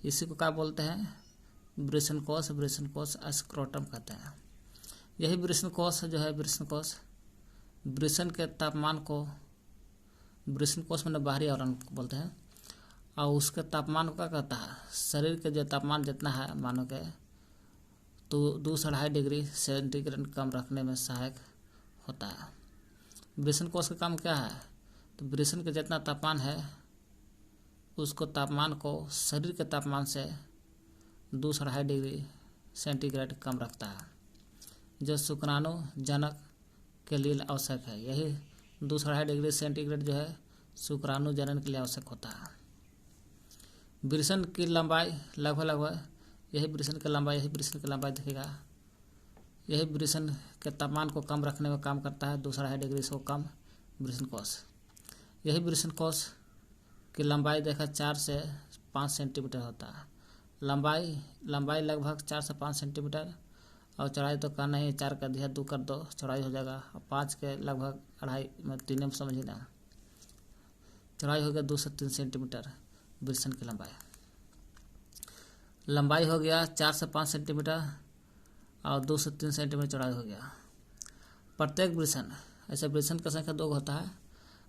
S1: इसी को क्या बोलते हैं? वृषण कोश स्क्रोटम कहते हैं। यही वृषण कोश जो है, वृषण कोश वृषण के तापमान को, वृषण कोश मतलब बाहरी आवरण बोलते हैं, और उसके तापमान को क्या कहता है? शरीर के जो तापमान जितना है मानो के तो 2-2.5 डिग्री सेंटीग्रेड कम रखने में सहायक होता है। वृषण कोश का काम क्या है? तो वृषण के जितना तापमान है उसको तापमान को शरीर के तापमान से 2.5 डिग्री सेंटीग्रेड कम रखता है, जो शुक्राणु जनक के लिए आवश्यक है। यही 2.5 डिग्री सेंटीग्रेड जो है शुक्राणु जनन के लिए आवश्यक होता है। वृषण की लंबाई लगभग यही वृषण की लंबाई देखिएगा। यही वृषण के तापमान को कम रखने में काम करता है, 2.5 डिग्री से कम वृषण कोश। यही वृषण कोश की लंबाई देखा 4 से 5 सेंटीमीटर होता है। लंबाई लगभग 4 से 5 सेंटीमीटर, और चौड़ाई तो करना ही, 4 का दिया 2 कर दो, चौड़ाई हो जाएगा। और 5 के लगभग 2.5 में 3 में समझिए ना, चौड़ाई हो गया 2 से 3 सेंटीमीटर वृषण की लंबाई हो गया 4 से 5 सेंटीमीटर, और 2 से 3 सेंटीमीटर चौड़ाई हो गया। प्रत्येक वृषण, ऐसे वृषण की संख्या 2 होता है।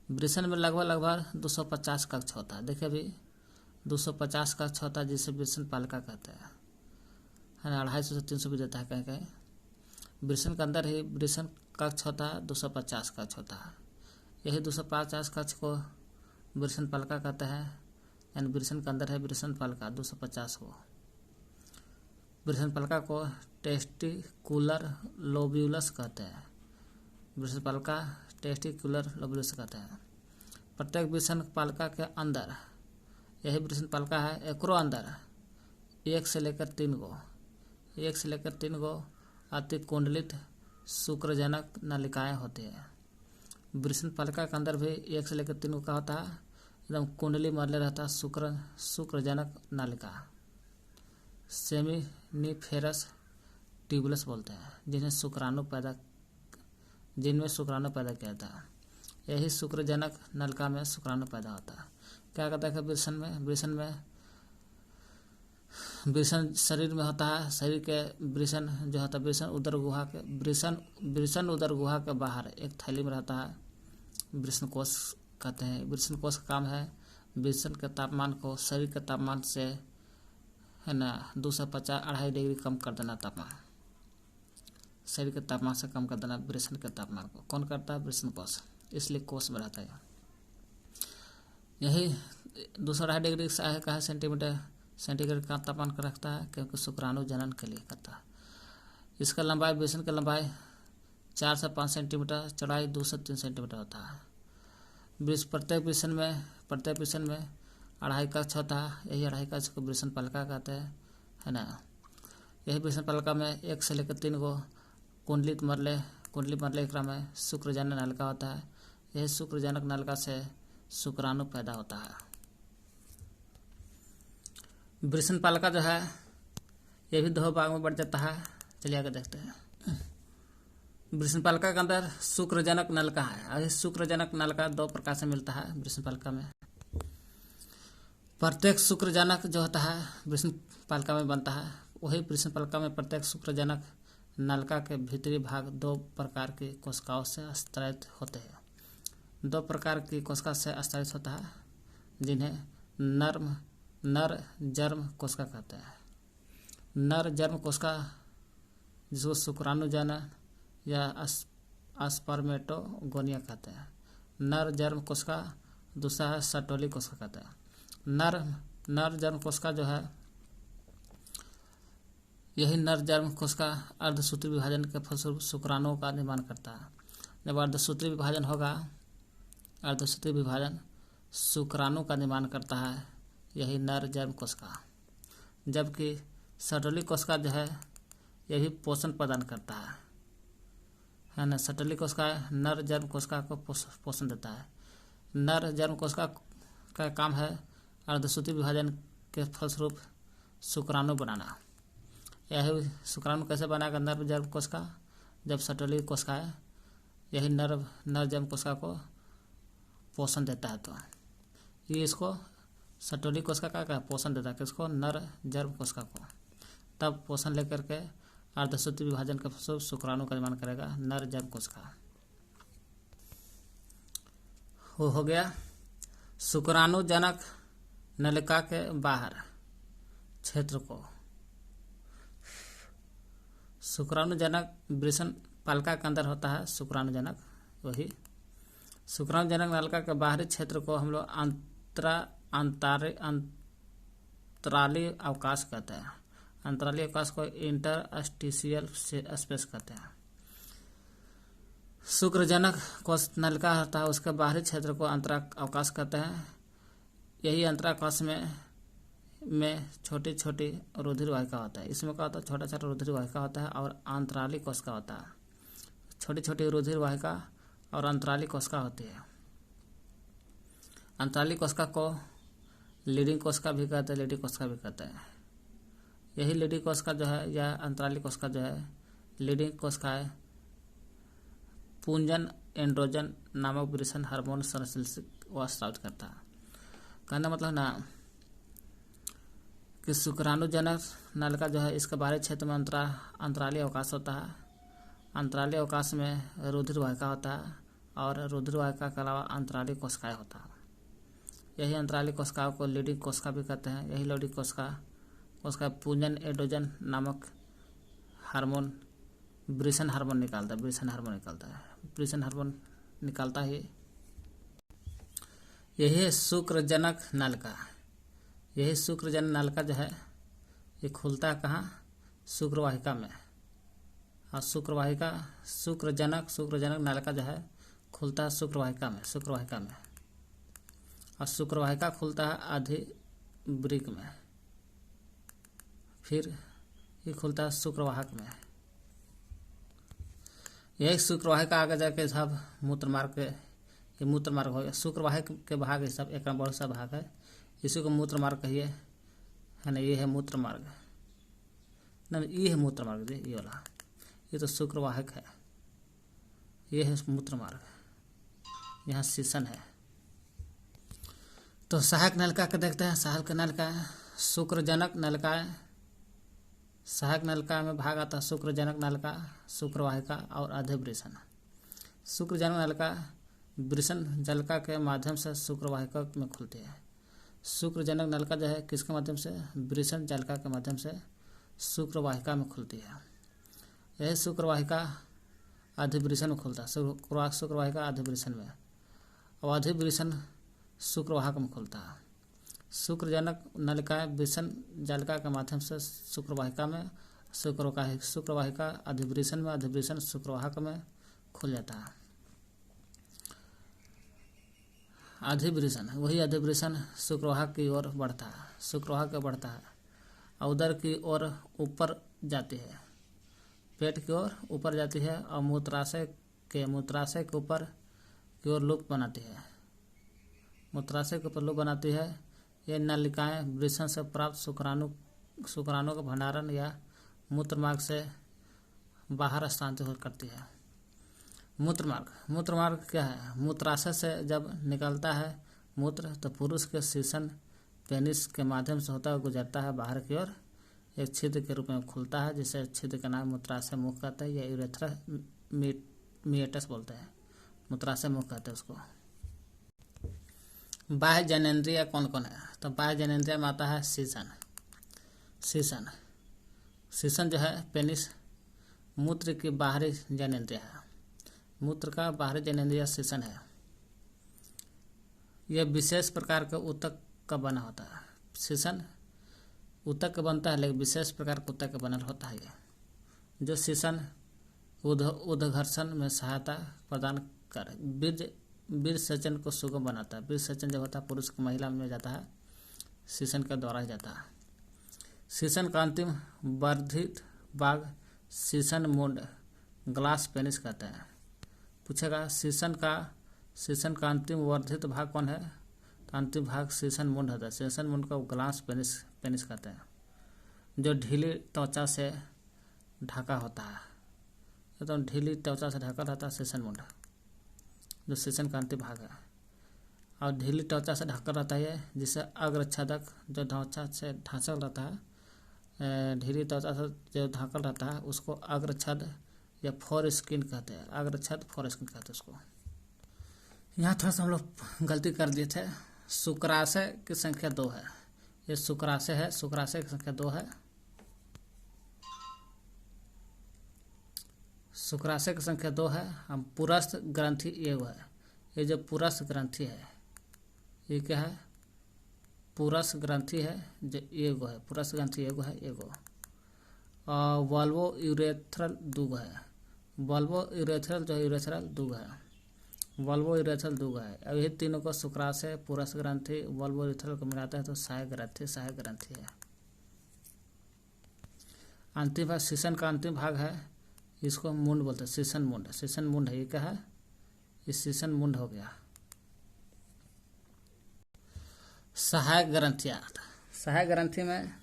S1: वृषण में लगभग 250 कक्ष होता है। देखिए अभी 250 कक्ष होता है, जिसे वृषण पालिका कहते हैं, है ना। 250 से 300 भी देता है कहीं कहीं। वृषण के अंदर ही वृषण कक्ष होता है, 250 कक्ष होता है। यही 250 कक्ष को वृषण पालिका कहते हैं, यानी वृषण के अंदर है वृषण पालिका 250 को। वृषण पालिका को टेस्टिकुलर लोब्यूलस कहते हैं। वृषण पालिका टेस्टिकुलर लोब्यूलस कहते हैं। प्रत्येक वृषण पालिका के अंदर, यही वृषण पालिका है, एकरो अंदर 1 से लेकर 3 गो अति कुंडलित शुक्रजनक नलिकाएं होती है। वृषण पालिका के अंदर भी 1 से लेकर 3 गो का होता है, एकदम कुंडली मरले रहता है शुक्रजनक नलिका, सेमिनिफेरस ट्यूबुलस बोलते हैं, जिनमें शुक्राणु पैदा किया जाता है। यही शुक्रजनक नलिका में शुक्राणु पैदा होता है। क्या कहता है वृषण शरीर में होता है। शरीर के वृषण जो होता है, वृषण उदर गुहा के बाहर एक थैली में रहता है, वृषण कोश कहते हैं। वृषण कोश का काम है वृषण के तापमान को शरीर के तापमान से, है ना, 250-2.5 डिग्री कम कर देना। तापमान शरीर के तापमान से कम कर देना वृषण के तापमान को। कौन करता है? वृषण कोश, इसलिए कोश में रहता है। यही 2.5 डिग्री का सेंटीग्रेड का तापमान का रखता है, क्योंकि शुक्राणु जनन के लिए करता है। इसका लंबाई, वृषण की लंबाई 4 से 5 सेंटीमीटर, चौड़ाई 2 से 3 सेंटीमीटर होता है। प्रत्येक वृषण में 2.5 कक्ष होता है। यही 2.5 कक्ष को वृषण पालिका कहते हैं, है ना। यही वृषण पालिका में 1 से लेकर 3 गो कुंडली मरले एकरा में शुक्रजनक नलिका होता है। यही शुक्रजनक नलिका से शुक्राणु पैदा होता है। वृषण पालिका जो है ये भी 2 भाग में बढ़ जाता है। चलिए आगे देखते हैं। वृषण पालिका के अंदर शुक्रजनक नलिका है, और इस शुक्रजनक नलिका 2 प्रकार से मिलता है वृषण पालिका में। प्रत्येक शुक्रजनक जो होता है वृषण पालिका में बनता है। वही वृषण पालिका में प्रत्येक शुक्रजनक नलिका के भीतरी भाग 2 प्रकार की कोशिकाओं से आश्रित होते हैं। 2 प्रकार की कोशिका से आश्रित होता है, जिन्हें नर जर्म कोशिका कहते हैं। नर जर्म कोशिका, जिसको शुक्राणु जनन या स्पर्मेटोगोनिया कहते हैं। नर जर्म कोशिका। दूसरा है सटोली कोशिका कहते हैं। नर जर्म कोशिका जो है, यही नर जर्म कोशिका अर्धसूत्री विभाजन के फलस्वरूप शुक्राणुओं का निर्माण करता है। जब अर्धसूत्री विभाजन होगा, अर्धसूत्री विभाजन शुक्राणु का निर्माण करता है, यही नर जर्म कोशिका। जबकि सटोली कोशिका जो है यह भी पोषण प्रदान करता है ना। सटोली कोशिका नर जर्म कोशिका को पोषण देता है। नर जर्म कोशिका का काम है अर्धसूत्री विभाजन के फलस्वरूप शुक्राणु बनाना। यही शुक्राणु कैसे बनाएगा नर जर्म कोशिका? जब सटोली कोशिका है यही नर जर्म कोशिका को पोषण देता है, तो ये इसको सटोली कोशिका का पोषण देता है, किसको? नर जर्म कोशिका को। तब पोषण लेकर के अर्धसूत्री विभाजन के फलस्वरूप शुक्राणु का निर्माण करेगा नर जर्म कोशिका। हो गया। शुक्राणु जनक नलिका के बाहर क्षेत्र को शुक्राणु जनक वृषण पालिका के अंदर होता है। शुक्राणु जनक वही शुक्राणु जनक नलिका के बाहरी क्षेत्र को हम लोग अंतराली अवकाश कहते हैं। अंतराली अवकाश को इंटरस्टिशियल स्पेस कहते हैं। शुक्रजनक कोश नलिका होता है, उसके बाहरी क्षेत्र को अंतरा अवकाश कहते हैं। यही अंतराकाश में छोटी छोटी रुधिर वाहिका होता है। इसमें क्या होता है? छोटा छोटा रुधिर वाहिका होता है और अंतराली कोशिका होता है। छोटी छोटी रुधिर वाहिका और अंतराली कोशिका होती है। अंतराली कोशिका को लीडिंग कोशिका भी कहते हैं, लीडिंग कोशिका भी कहते हैं। यही लीडिंग कोशिका जो है या अंतराली कोशिका जो है लीडिंग कोशिका है, पुंजन एंड्रोजन नामक वृषण हार्मोन संश्लेषित व स्रावित करता है। कहना मतलब ना कि शुक्राणु जनक नलिका जो है इसके बाहरी क्षेत्र में अंतराली अवकाश होता है। अंतराली अवकाश में रुधिर वाहिका होता है और रुधिर वाहिका के अलावा अंतराली कोशिकाएं होता है। यही अंतराली कोशिकाओं को लीडिंग कोशिका भी कहते हैं। यही लीडिंग कोशिका पुंजन एंड्रोजन नामक हार्मोन वृषण हार्मोन निकालता है। वृषण हार्मोन निकालता ही यही शुक्रजनक नलिका। यही शुक्रजनक नलिका जो है ये खुलता है कहाँ? शुक्रवाहिका में। और शुक्रजनक नलिका जो है खुलता है शुक्रवाहिका में। और शुक्रवाहिका खुलता है अधिवृक्क में। फिर ये खुलता है शुक्रवाहक में। यही शुक्रवाहिका आगे जाके सब मूत्रमार्ग ये मूत्रमार्ग हो गया। शुक्रवाहिक के भाग सब एक बहुत सा भाग है, इसी को मूत्रमार्ग कहिए, है ना। ये है मूत्रमार्ग, ना ये है मूत्रमार्ग, ये वाला ये तो शुक्रवाहिक है। ये है मूत्रमार्ग, यहाँ शीशन है। तो सहायक नलिका के देखते हैं। सहायक नलिका शुक्रजनक नलिका। सहायक नलिका में भाग आता है शुक्रजनक नलिका, शुक्रवाहिका और अधिवृषण। शुक्रजनक नलिका वृषण जलिका के माध्यम से शुक्रवाहिका में खुलती है। शुक्रजनक नलिका जो है किसके माध्यम से? वृषण जलिका के माध्यम से शुक्रवाहिका में खुलती है। यह शुक्रवाहिका अधिवृषण में खुलता है। शुक्रवाहिका अधिवृषण में और अधिवृषण शुक्रवाहक में खुलता है। शुक्रजनक नलिका वृषण जलिका के माध्यम से शुक्रवाहिका में, शुक्रवाहिका अधिवृषण में, अधिवृषण शुक्रवाहक में खुल जाता है। अधिवृषण वही अधिवृषण शुक्रवाहक की ओर बढ़ता है, शुक्रवाहक के बढ़ता है और उदर की ओर ऊपर जाती है, पेट की ओर ऊपर जाती है और मूत्राशय के ऊपर की ओर लूप बनाती है। मूत्राशय के ऊपर लूप बनाती है। ये नलिकाएं वृषण से प्राप्त शुक्राणु का भंडारण या मूत्रमार्ग से बाहर स्थानांतरित करती है। मूत्रमार्ग क्या है? मूत्राशय से जब निकलता है मूत्र तो पुरुष के शीशन पेनिस के माध्यम से होता हुआ गुजरता है बाहर की ओर, एक छिद्र के रूप में खुलता है, जिसे छिद्र का नाम मूत्राशय मुख कहते हैं या यूरेथ्रा मिएटस बोलते हैं। मूत्राशय मुख कहते हैं उसको। बाह्य जननेंद्रिय कौन कौन है? तो बाह्य जननेंद्रिय में आता है शीशन जो है पेनिस मूत्र की बाहरी जननेंद्रिय है। मूत्र का बाहरी जननेंद्रिय शीशन है। यह विशेष प्रकार के ऊतक का बना होता है। शीशन ऊतक का बनता है, लेकिन विशेष प्रकार का ऊतक का बना होता है। ये जो शीशन उद्घर्षण में सहायता प्रदान कर बीज सेचन को सुगम बनाता है। बीज सेचन जब होता है पुरुष को महिला में जाता है, सेचन के द्वारा ही जाता है। सेचन का अंतिम वर्धित भाग सेचन मुंड ग्लास पेनिस कहते हैं। पूछेगा सेचन का अंतिम वर्धित भाग कौन है, तो अंतिम भाग सेचन मुंड होता है। सेचन मुंड को ग्लास पेनिस कहते हैं, जो ढीली त्वचा से ढका होता है। तो ढीली त्वचा से ढका रहता है सेचन मुंड, जो सेचन का अंतिम भाग है। और ढीली त्वचा से ढका रहता है, जिसे अग्रच्छेदक जो त्वचा से ढांचल रहता है, ढीली त्वचा से जो ढांकल रहता है उसको अग्रच्छेद या फोर स्किन कहते हैं। अग्रच्छेद फोर स्किन कहते हैं उसको। यहाँ थोड़ा सा हम लोग गलती कर दिए थे। शुक्राशय की संख्या 2 है। ये शुक्राशय है, शुक्राशय की संख्या 2 है। शुक्राशय की संख्या 2 है। हम पुरस्थ ग्रंथि एगो है। ये जो पुरस्थ ग्रंथि है ये क्या है, पुरस्थ ग्रंथि है जो एगो है। पुरस्थ ग्रंथि एगो है, एगो। और वल्वो यूरेथ्रल दूगो है। वल्वो यूरेथ्रल जो यूरेथ्रल दूगो है, वल्वो यूरेथ्रल दूगो है। अब ये तीनों को शुक्राशय, पुरस्थ ग्रंथि, वल्वो यूरेथ्रल को मिलाते हैं तो सहायक ग्रंथि है। अंतिम भाग सेचन का अंतिम भाग है, इसको मुंड बोलते हैं। सेचन मुंड है। ये क्या है, ये सेचन मुंड हो गया। सहायक ग्रंथियां। सहायक ग्रंथि में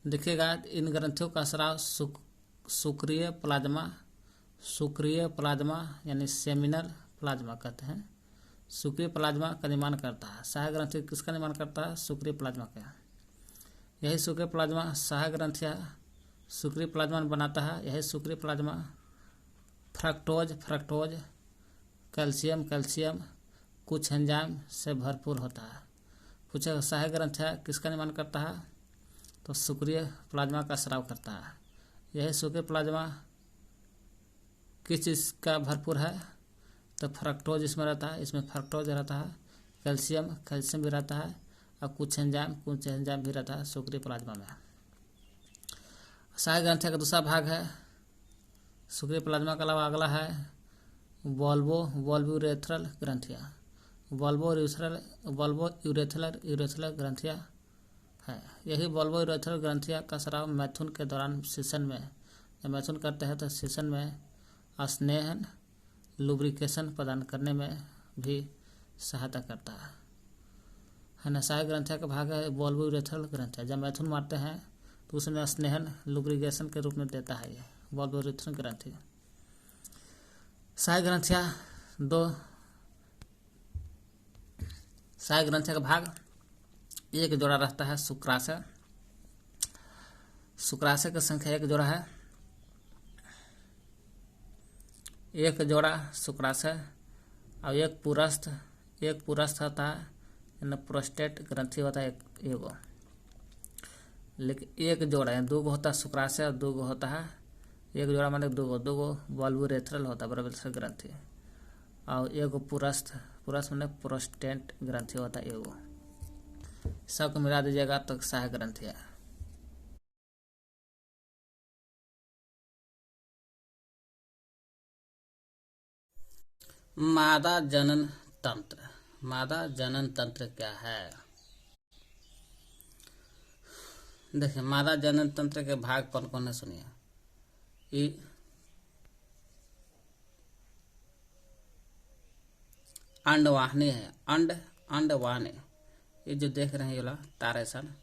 S1: देखिएगा इन ग्रंथियों का स्राव शुक्रिय प्लाज्मा यानी सेमिनल प्लाज्मा कहते हैं। शुक्रिय प्लाज्मा का निर्माण करता है। सहायक ग्रंथि किसका निर्माण करता है, शुक्रिय प्लाज्मा का। यही शुक्रिय प्लाज्मा सहायक ग्रंथियां शुक्रिय प्लाज्मा बनाता है। यही शुक्रिय प्लाज्मा फ्रक्टोज कैल्शियम कुछ एंजाइम से भरपूर होता है। पूछेगा सहायक ग्रंथियां किसका निर्माण करता है, तो शुक्रिय प्लाज्मा का स्राव करता है। यही शुक्रिय प्लाज्मा किस चीज़ का भरपूर है, तो फ्रक्टोज इसमें रहता है। इसमें फ्रक्टोज रहता है, कैल्शियम भी रहता है, और कुछ एंजाइम भी रहता है शुक्रिय प्लाज्मा में। सहायक ग्रंथियां का दूसरा भाग है शुक्रिय प्लाज्मा के अलावा अगला है वल्वो यूरेथ्रल ग्रंथियां। वल्वो यूरेथ्रल ग्रंथियां है। यही वल्वो यूरेथ्रल ग्रंथियां का स्राव मैथुन के दौरान सेचन में, जब मैथुन करते हैं तो सेचन में स्नेहन लुब्रिकेशन प्रदान करने में भी सहायता करता है ना। सहायक ग्रंथियां का भाग है वल्वो यूरेथ्रल ग्रंथियां। जब मैथुन मारते हैं तो उसमें स्नेहन लुब्रिकेशन के रूप में देता है ये वल्वो यूरेथ्रल ग्रंथि। सहायक ग्रंथियां 2। सहायक ग्रंथियां का भाग एक जोड़ा रहता है शुक्राशय। शुक्राशय की संख्या 1 जोड़ा है। एक जोड़ा शुक्राशय और एक पुरस्थ होता है, प्रोस्टेट ग्रंथि होता है एगो। लेकिन एक जोड़ा है, 2 होता है शुक्राशय और 2 होता है, एक जोड़ा माने 2 वल्वो यूरेथ्रल होता है बराबर ग्रंथि, और एगो पुरस्थ माने प्रोस्टेट ग्रंथि होता है एगो। सबको मिला दीजिएगा तो सहायक ग्रंथि है। मादा जनन तंत्र क्या है? देखिए मादा जनन तंत्र के भाग कौन कौन है सुनिए। अंडवाहिनी है, अंडवाहिनी। ये जो देख रहे हैं ये वाला तारेसन,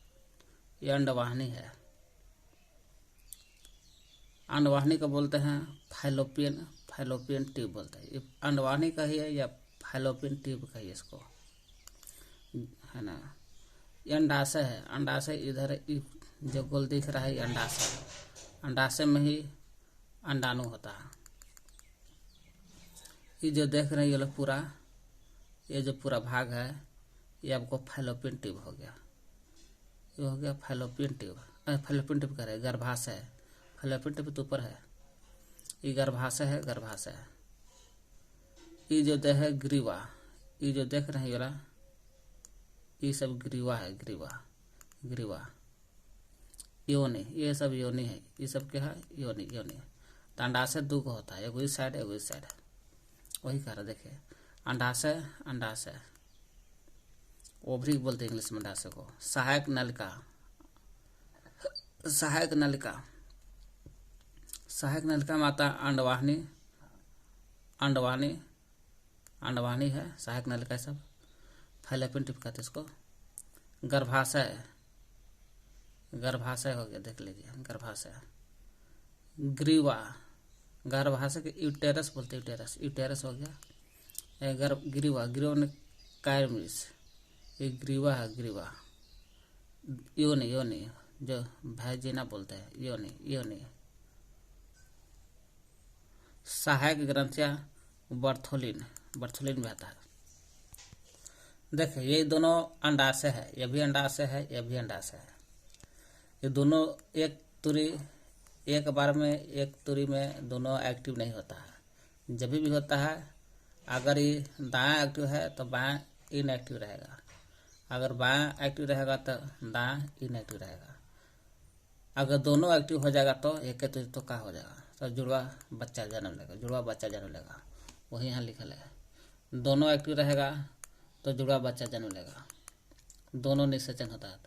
S1: ये अंडवाहिनी है। अंडवाहिनी को बोलते हैं फाइलोपियन ट्यूब बोलते हैं। ये अंडवाहिनी का ही है या फाइलोपियन ट्यूब का ही इसको है ना। ये अंडाशय है। अंडाशय इधर जो गोल दिख रहा है ये अंडाशय। अंडाशय में ही अंडाणु होता है। ये जो देख रहे हैं ये लोग पूरा, ये जो पूरा भाग है ये आपको फाइलोपियन ट्यूब हो गया। ये हो गया फाइलोपियन ट्यूब कह रहे हैं गर्भाशय। फाइलोपियन ट्यूब तो ऊपर है, ये गर्भाशय है। ये जो देह है ग्रीवा, ये जो देख रहे हैं ये वाला, ये सब ग्रीवा है। ग्रीवा योनि, ये सब योनि है। ये सब क्या है? योनि। तो अंडाशय दो को होता है, एक इस साइड एक इस साइड। वही कह रहा देखिए, अंडाशय अंडाशय, ओवरी बोलते हैं इंग्लिश में अंडाशय को। सहायक नलिका, सहायक नलिका, सहायक नलिका में आता है अंडवाहिनी, अंडवाहिनी, अंडवाहिनी है सहायक नलिका सब। फैलोपियन ट्यूब कहते हैं इसको। गर्भाशय, गर्भाशय हो गया, देख लीजिए गर्भाशय। ग्रीवा, गर्भाशय के यूटेरस बोलते हैं, यूटेरस, यूटेरस हो गया। ग्रीवा, ग्रीवा ने कायरमिस, ये ग्रीवा है, ग्रीवा। योनि, योनि जो भैजिना बोलते हैं, योनि, योनि। सहायक ग्रंथियां बर्थोलिन, बर्थोलिन में आता है। देखिए ये दोनों अंडाशय है, ये भी अंडाशय है, ये भी अंडाशय है। ये दोनों एक तुरी, एक बार में एक तुरी में दोनों एक्टिव नहीं होता है। जब भी होता है, अगर ये दायां एक्टिव है तो बायां इनएक्टिव रहेगा, अगर बायां एक्टिव रहेगा तो दायां इनएक्टिव रहेगा। अगर दोनों एक्टिव हो जाएगा तो एक तो क्या हो जाएगा, तो जुड़वा बच्चा जन्म लेगा, जुड़वा बच्चा जन्म लेगा। वही यहाँ लिखल है, दोनों एक्टिव रहेगा तो जुड़वा बच्चा जन्म लेगा, दोनों निषेचन होता है।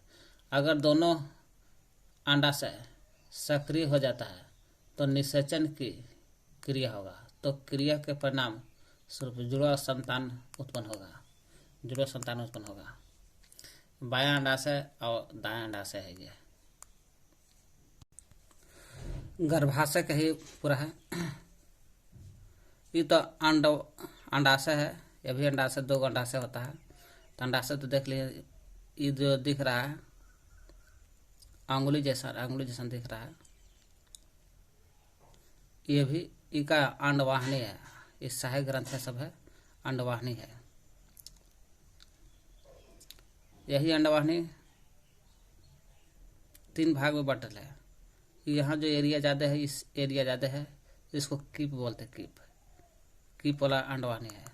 S1: अगर दोनों अंडाशय सक्रिय हो जाता है तो निषेचन की क्रिया होगा, तो क्रिया के परिणाम स्वरूप जुड़वा संतान उत्पन्न होगा, जुड़वा संतान उत्पन्न होगा। बायां अंडाशय और दायां अंडाशय है ये। गर्भाशय का ही पूरा है। ये तो अंडाशय है, ये भी अंडाशय, दो अंडाशय होता है। तो अंडाशय तो देख लीजिए, ये जो दिख रहा है अंगुली जैसा, अंगुली जैसा दिख रहा है, ये भी इसका अंडवाहिनी है। इस सहायक ग्रंथि सब है, अंडवाहिनी है। यही अंडवाहिनी 3 भाग में बटल है। यहाँ जो एरिया ज़्यादा है, इस एरिया ज़्यादा है, इसको कीप बोलते हैं, कीप, कीप वाला अंडवाहिनी है।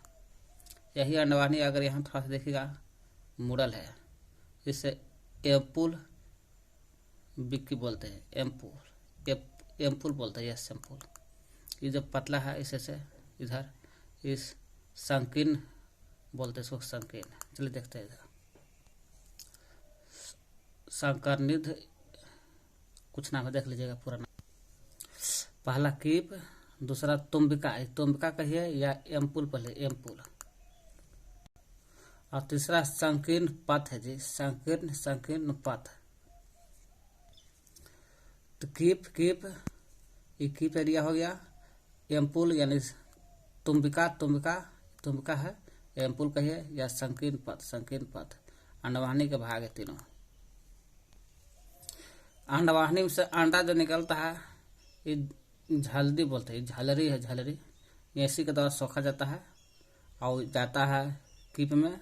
S1: यही अंडवाहिनी अगर यहाँ थोड़ा सा देखिएगा मुड़ल है, इससे एम्पुल बिक्की बोलते हैं, एम्पुल, एम्पुल बोलते हैं, यस एम्पुल। ये जो पतला है इसे से इधर इस संकीर्ण बोलते हैं, इसको संकीर्ण। चलिए देखते हैं इधर, संकर्निध कुछ नाम है, देख लीजिएगा पूरा नाम। पहला कीप, दूसरा तुम्बिका, तुम्बिका कहिए या एम्पुल, पहले एम्पुल, और तीसरा संकीर्ण पथ है जी, संकीर्ण, संकीर्ण पथ। तो कीप, कीप, ये कीप एरिया हो गया। एम्पुल यानी तुम्बिका, तुम्बिका, तुम्बिका है, एम्पुल कहिए या संकीर्ण पथ, संकीर्ण पथ। अंडवाहिनी के भाग है तीनों। अंडवाहिनी से अंडा जो निकलता है, ये झलदी बोलते हैं, झलरी है, झलरी। ये इसी के द्वारा सोखा जाता है और जाता है कीप में,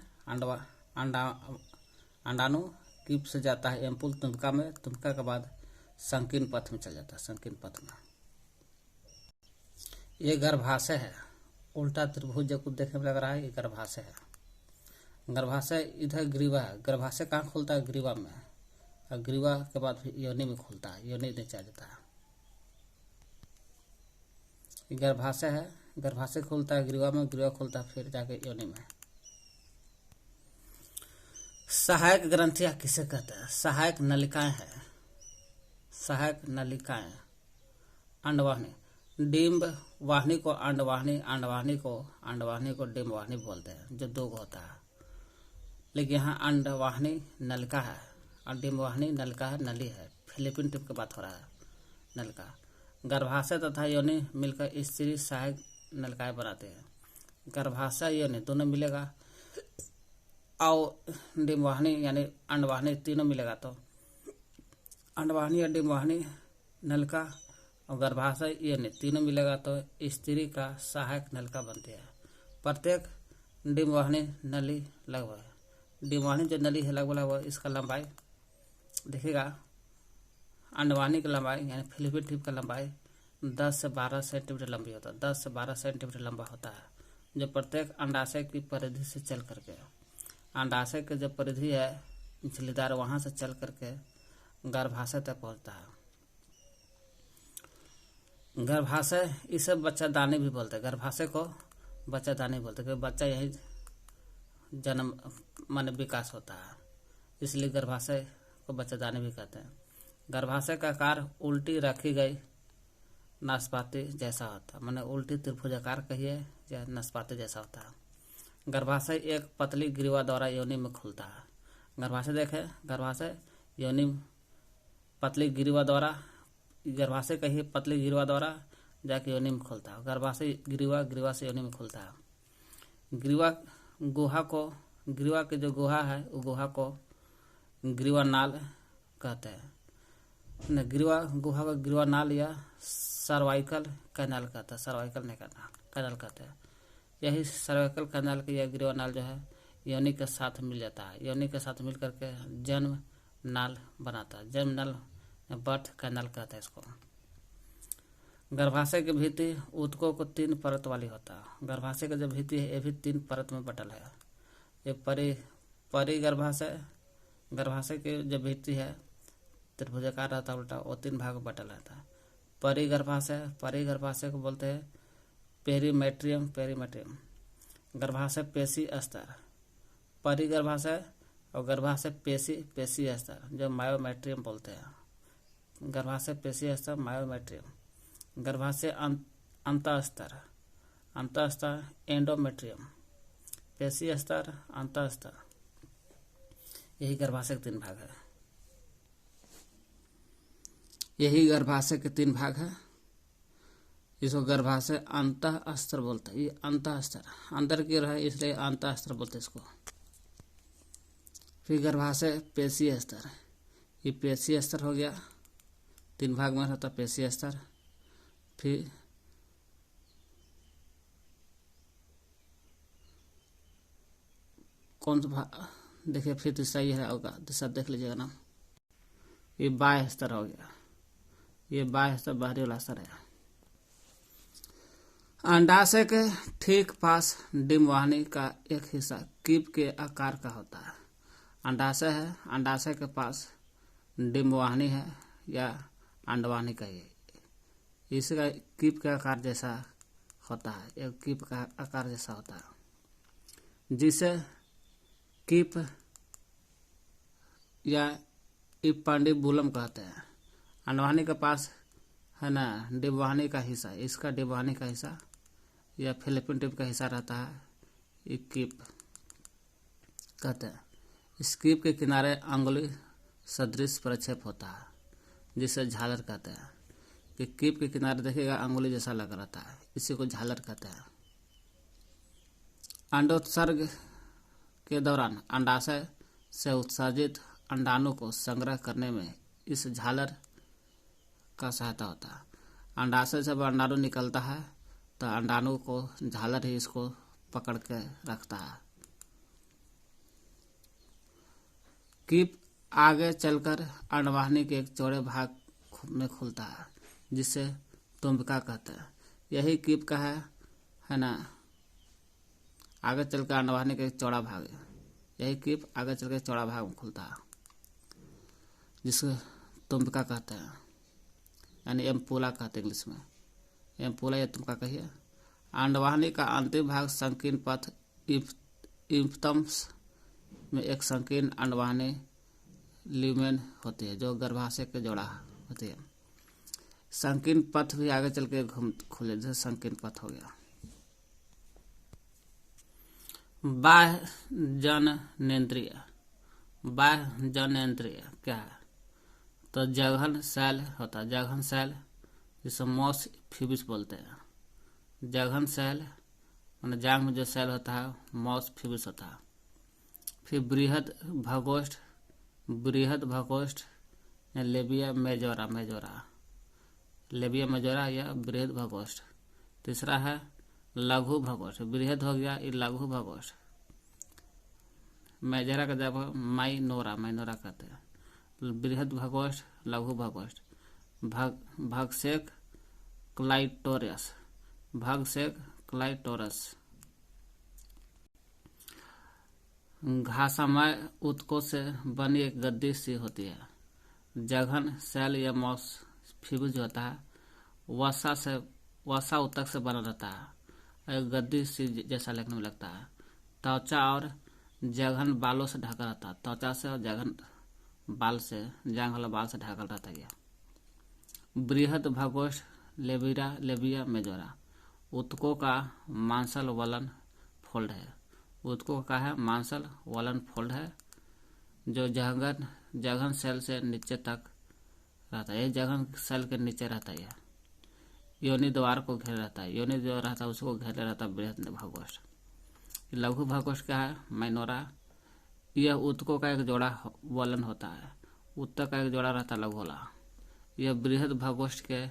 S1: अंडाणु कीप से जाता है एम्पुल, तुम्बिका में, तुम्बिका के बाद संकीर्ण पथ में चल जाता है, संकीर्ण पथ में। ये गर्भाशय है, उल्टा त्रिभुज जो कुछ देखने में लग रहा है, ये गर्भाशय है। गर्भाशय इधर ग्रीवा है, गर्भाशय कहाँ खुलता है, ग्रीवा में, और ग्रीवा के बाद फिर योनि में खुलता है, योनि नीचे आ जाता है। ये गर्भाशय है, गर्भाशय खुलता है ग्रीवा में, ग्रीवा खुलता है फिर जाके योनि में। सहायक ग्रंथियां किसे कहते हैं, सहायक नलिकाएं हैं, सहायक नलिकाएं। अंडवाहिनी, डिम्ब वाहिनी को अंडवाहिनी, अंडवाहिनी को डिम्ब वाहिनी बोलते हैं, जो दो होता है। लेकिन यहाँ अंडवाहिनी नलिका है और डिम्ब वाहिनी नलिका है, नली है। फिलिपिन ट्यूब की बात हो रहा है, नलिका। गर्भाशय तथा योनि मिलकर स्त्री सहायक नलिकाएं बनाते हैं। गर्भाशय योनि दोनों मिलेगा और डिम्ब वाहिनी यानी अंडवाहिनी तीनों मिलेगा तो अंडवाहिनी और डिम्ब वाहिनी नलिका और गर्भाशय योनि तीनों मिलेगा तो स्त्री का सहायक नलिका बनती है। प्रत्येक डिम्ब वाहिनी नली लगभग, डिम्ब वाहिनी जो नली है लगभग इसका लंबाई देखिएगा, अंडवाहिनी की लंबाई यानी फिलिपिन ट्यूब का लंबाई 10 से 12 सेंटीमीटर लंबी होता है, 10 से 12 सेंटीमीटर लंबा होता है, जो प्रत्येक अंडाशय की परिधि से चल करके, अंडाशय की जो परिधि है झिल्लीदार वहां से चल करके गर्भाशय तक पहुंचता है। गर्भाशय, इसे बच्चादानी भी बोलते हैं। गर्भाशय को बच्चादानी बोलते हैं क्योंकि बच्चा यही जन्म माने विकास होता है, इसलिए गर्भाशय को बच्चादानी भी कहते हैं। गर्भाशय का आकार उल्टी रखी गई नाशपाती जैसा होता है, माने उल्टी त्रिभुजाकार कहिए या नाशपाती जैसा होता है। गर्भाशय एक पतली ग्रीवा द्वारा योनि में खुलता है। गर्भाशय देखें, गर्भाशय योनि पतली ग्रीवा द्वारा, गर्भाशय कहिए पतली ग्रीवा द्वारा जाके योनि में खुलता है। गर्भाशय ग्रीवा, ग्रीवा से योनि में खुलता है। ग्रीवा गुहा को, ग्रीवा की जो गुहा है वो गुहा को ग्रीवा नाल कहते हैं। ग्रीवा गुहा को ग्रीवा नाल या सर्वाइकल कैनाल कहता है। सर्वाइकल नहीं कहता, कैनाल कहते हैं। यही सर्वाइकल कैनाल की यह ग्रीवा नाल जो है योनि के साथ मिल जाता है। योनि के साथ मिल करके जन्म नाल बनाता है। जन्म नाल बर्थ कैनाल कहते हैं इसको। गर्भाशय की भित्ति ऊतकों को 3 परत वाली होता है। गर्भाशय का जो भित्ति है ये भी 3 परत में बटल है। एक परिगर्भाशय, गर्भाशय की जो भित्ति है त्रिभुजाकार रहता है उल्टा, वो 3 भाग में बटल रहता है। परिगर्भाशय, परिगर्भाशय को बोलते हैं पेरीमेट्रियम, पेरीमेट्रियम। गर्भाशय पेशी स्तर, परिगर्भाशय और गर्भाशय पेशी, पेशी स्तर जो मायोमेट्रियम बोलते हैं। गर्भाशय पेशी स्तर मायोमेट्रियम। गर्भाशय अंतःस्तर, अंतःस्तर एंडोमेट्रियम। पेशी स्तर, अंतःस्तर, यही गर्भाशय के 3 भाग है। यही गर्भाशय के 3 भाग है। इसको गर्भाशय अंतःस्तर बोलते हैं। ये अंतःस्तर अंदर की रहे इसलिए अंतःस्तर बोलते हैं इसको। फिर गर्भाशय पेशी स्तर, ये पेशी स्तर हो गया, 3 भाग में होता पेशी स्तर। फिर कौन सा भाग देखिए, फिर तीसरा ये है होगा, तीसरा देख लीजिएगा ना। ये बाह्य स्तर हो गया, ये बाह्य स्तर बाहरी वाला स्तर है। अंडाशय के ठीक पास डिम्बवाहिनी का एक हिस्सा कीप के आकार का होता है। अंडाशय है, अंडाशय के पास डिम्बवाहिनी है या अंडवाहिनी कहिए, इसका कीप के आकार जैसा होता है, एक कीप का आकार जैसा होता है, जिसे कीप या इपंडिबुलम कहते हैं। अंडवाहिनी के पास है ना डिम्बवाहिनी का हिस्सा, इसका डिम्बवाहिनी का हिस्सा या फिलिपिन टिप का हिस्सा रहता है, ये कीप कहते हैं। इस कीप के किनारे अंगुली सदृश प्रक्षेप होता है, जिसे झालर कहते हैं। कि कीप के किनारे देखिएगा अंगुली जैसा लग रहता है, इसी को झालर कहते हैं। अंडोत्सर्ग के दौरान अंडाशय से उत्सर्जित अंडाणु को संग्रह करने में इस झालर का सहायता होता है। अंडाशय से जब अंडाणु निकलता है तो अंडाणु को झालर ही इसको पकड़ के रखता है। कीप आगे चलकर अंडवाहिनी के एक चौड़े भाग में खुलता है, जिसे तुम्बिका कहते हैं। यही कीप का है ना, आगे चलकर अंडवाहिनी का एक चौड़ा भाग है। यही कीप आगे चलकर चौड़ा भाग में खुलता है, जिसे तुम्बिका कहते हैं, यानी एम्पुला कहते हैं इंग्लिश में। एम्पुला या तुम्बिका कहिए। अंडवाहिनी का अंतिम भाग संकीर्ण पथ इम्पतम्स में एक संकीर्ण अंडवाहिनी ल्यूमेन होती है, जो गर्भाशय के जोड़ा होती है। संकीर्ण पथ भी आगे चल के खुले, जैसे संकीर्ण पथ हो गया। बाह्य जननेंद्रिय, बाह्य जननेंद्रिय क्या है? तो जघन सेल होता है, जघन सेल जिसे मॉस फ्यूबिस बोलते हैं। जघन सेल माने जांघ में जो सेल होता है मॉस फ्यूबिस होता है। फिर बृहद भगोष्ठ, बृहद भगोष्ठ या labia majora, majora labia majora या बृहद भगोष्ठ। तीसरा है लघु भगोष्ठ, बृहद हो गया ये लघु भगोष्ठ। मेजोरा का जब माइनोरा, माइनोरा कहते हैं। बृहद भगोष्ठ, लघु भगोष्ठ। भगसेक क्लाइटोरस, भगसेक क्लाइटोरस। घासामय ऊतकों से बनी एक गद्दी सी होती है। जघन सेल या मॉस फ्यूबिस जो होता है वसा ऊतक से बना रहता है, एक गद्दी सी जैसा लगने में लगता है। त्वचा और जघन बालों से ढका रहता है, त्वचा से और जघन बाल से, जांघ वाला बाल से ढका रहता है। बृहद भगोष्ठ लेबिया मेजोरा ऊतकों का मांसल वलन फोल्ड है। ऊतकों का है मांसल वलन फोल्ड है, जो जघन सेल से नीचे तक रहता है। जघन सेल के नीचे रहता है। योनि द्वार को घेरे रहता है, योनि जो रहता है उसको घेरे रहता है बृहद भगोष्ठ। लघु भगोष्ठ क्या है? माइनोरा। यह ऊतकों का एक जोड़ा वलन होता है, ऊतक का एक जोड़ा रहता है लघु वाला। यह बृहद भगोष्ठ के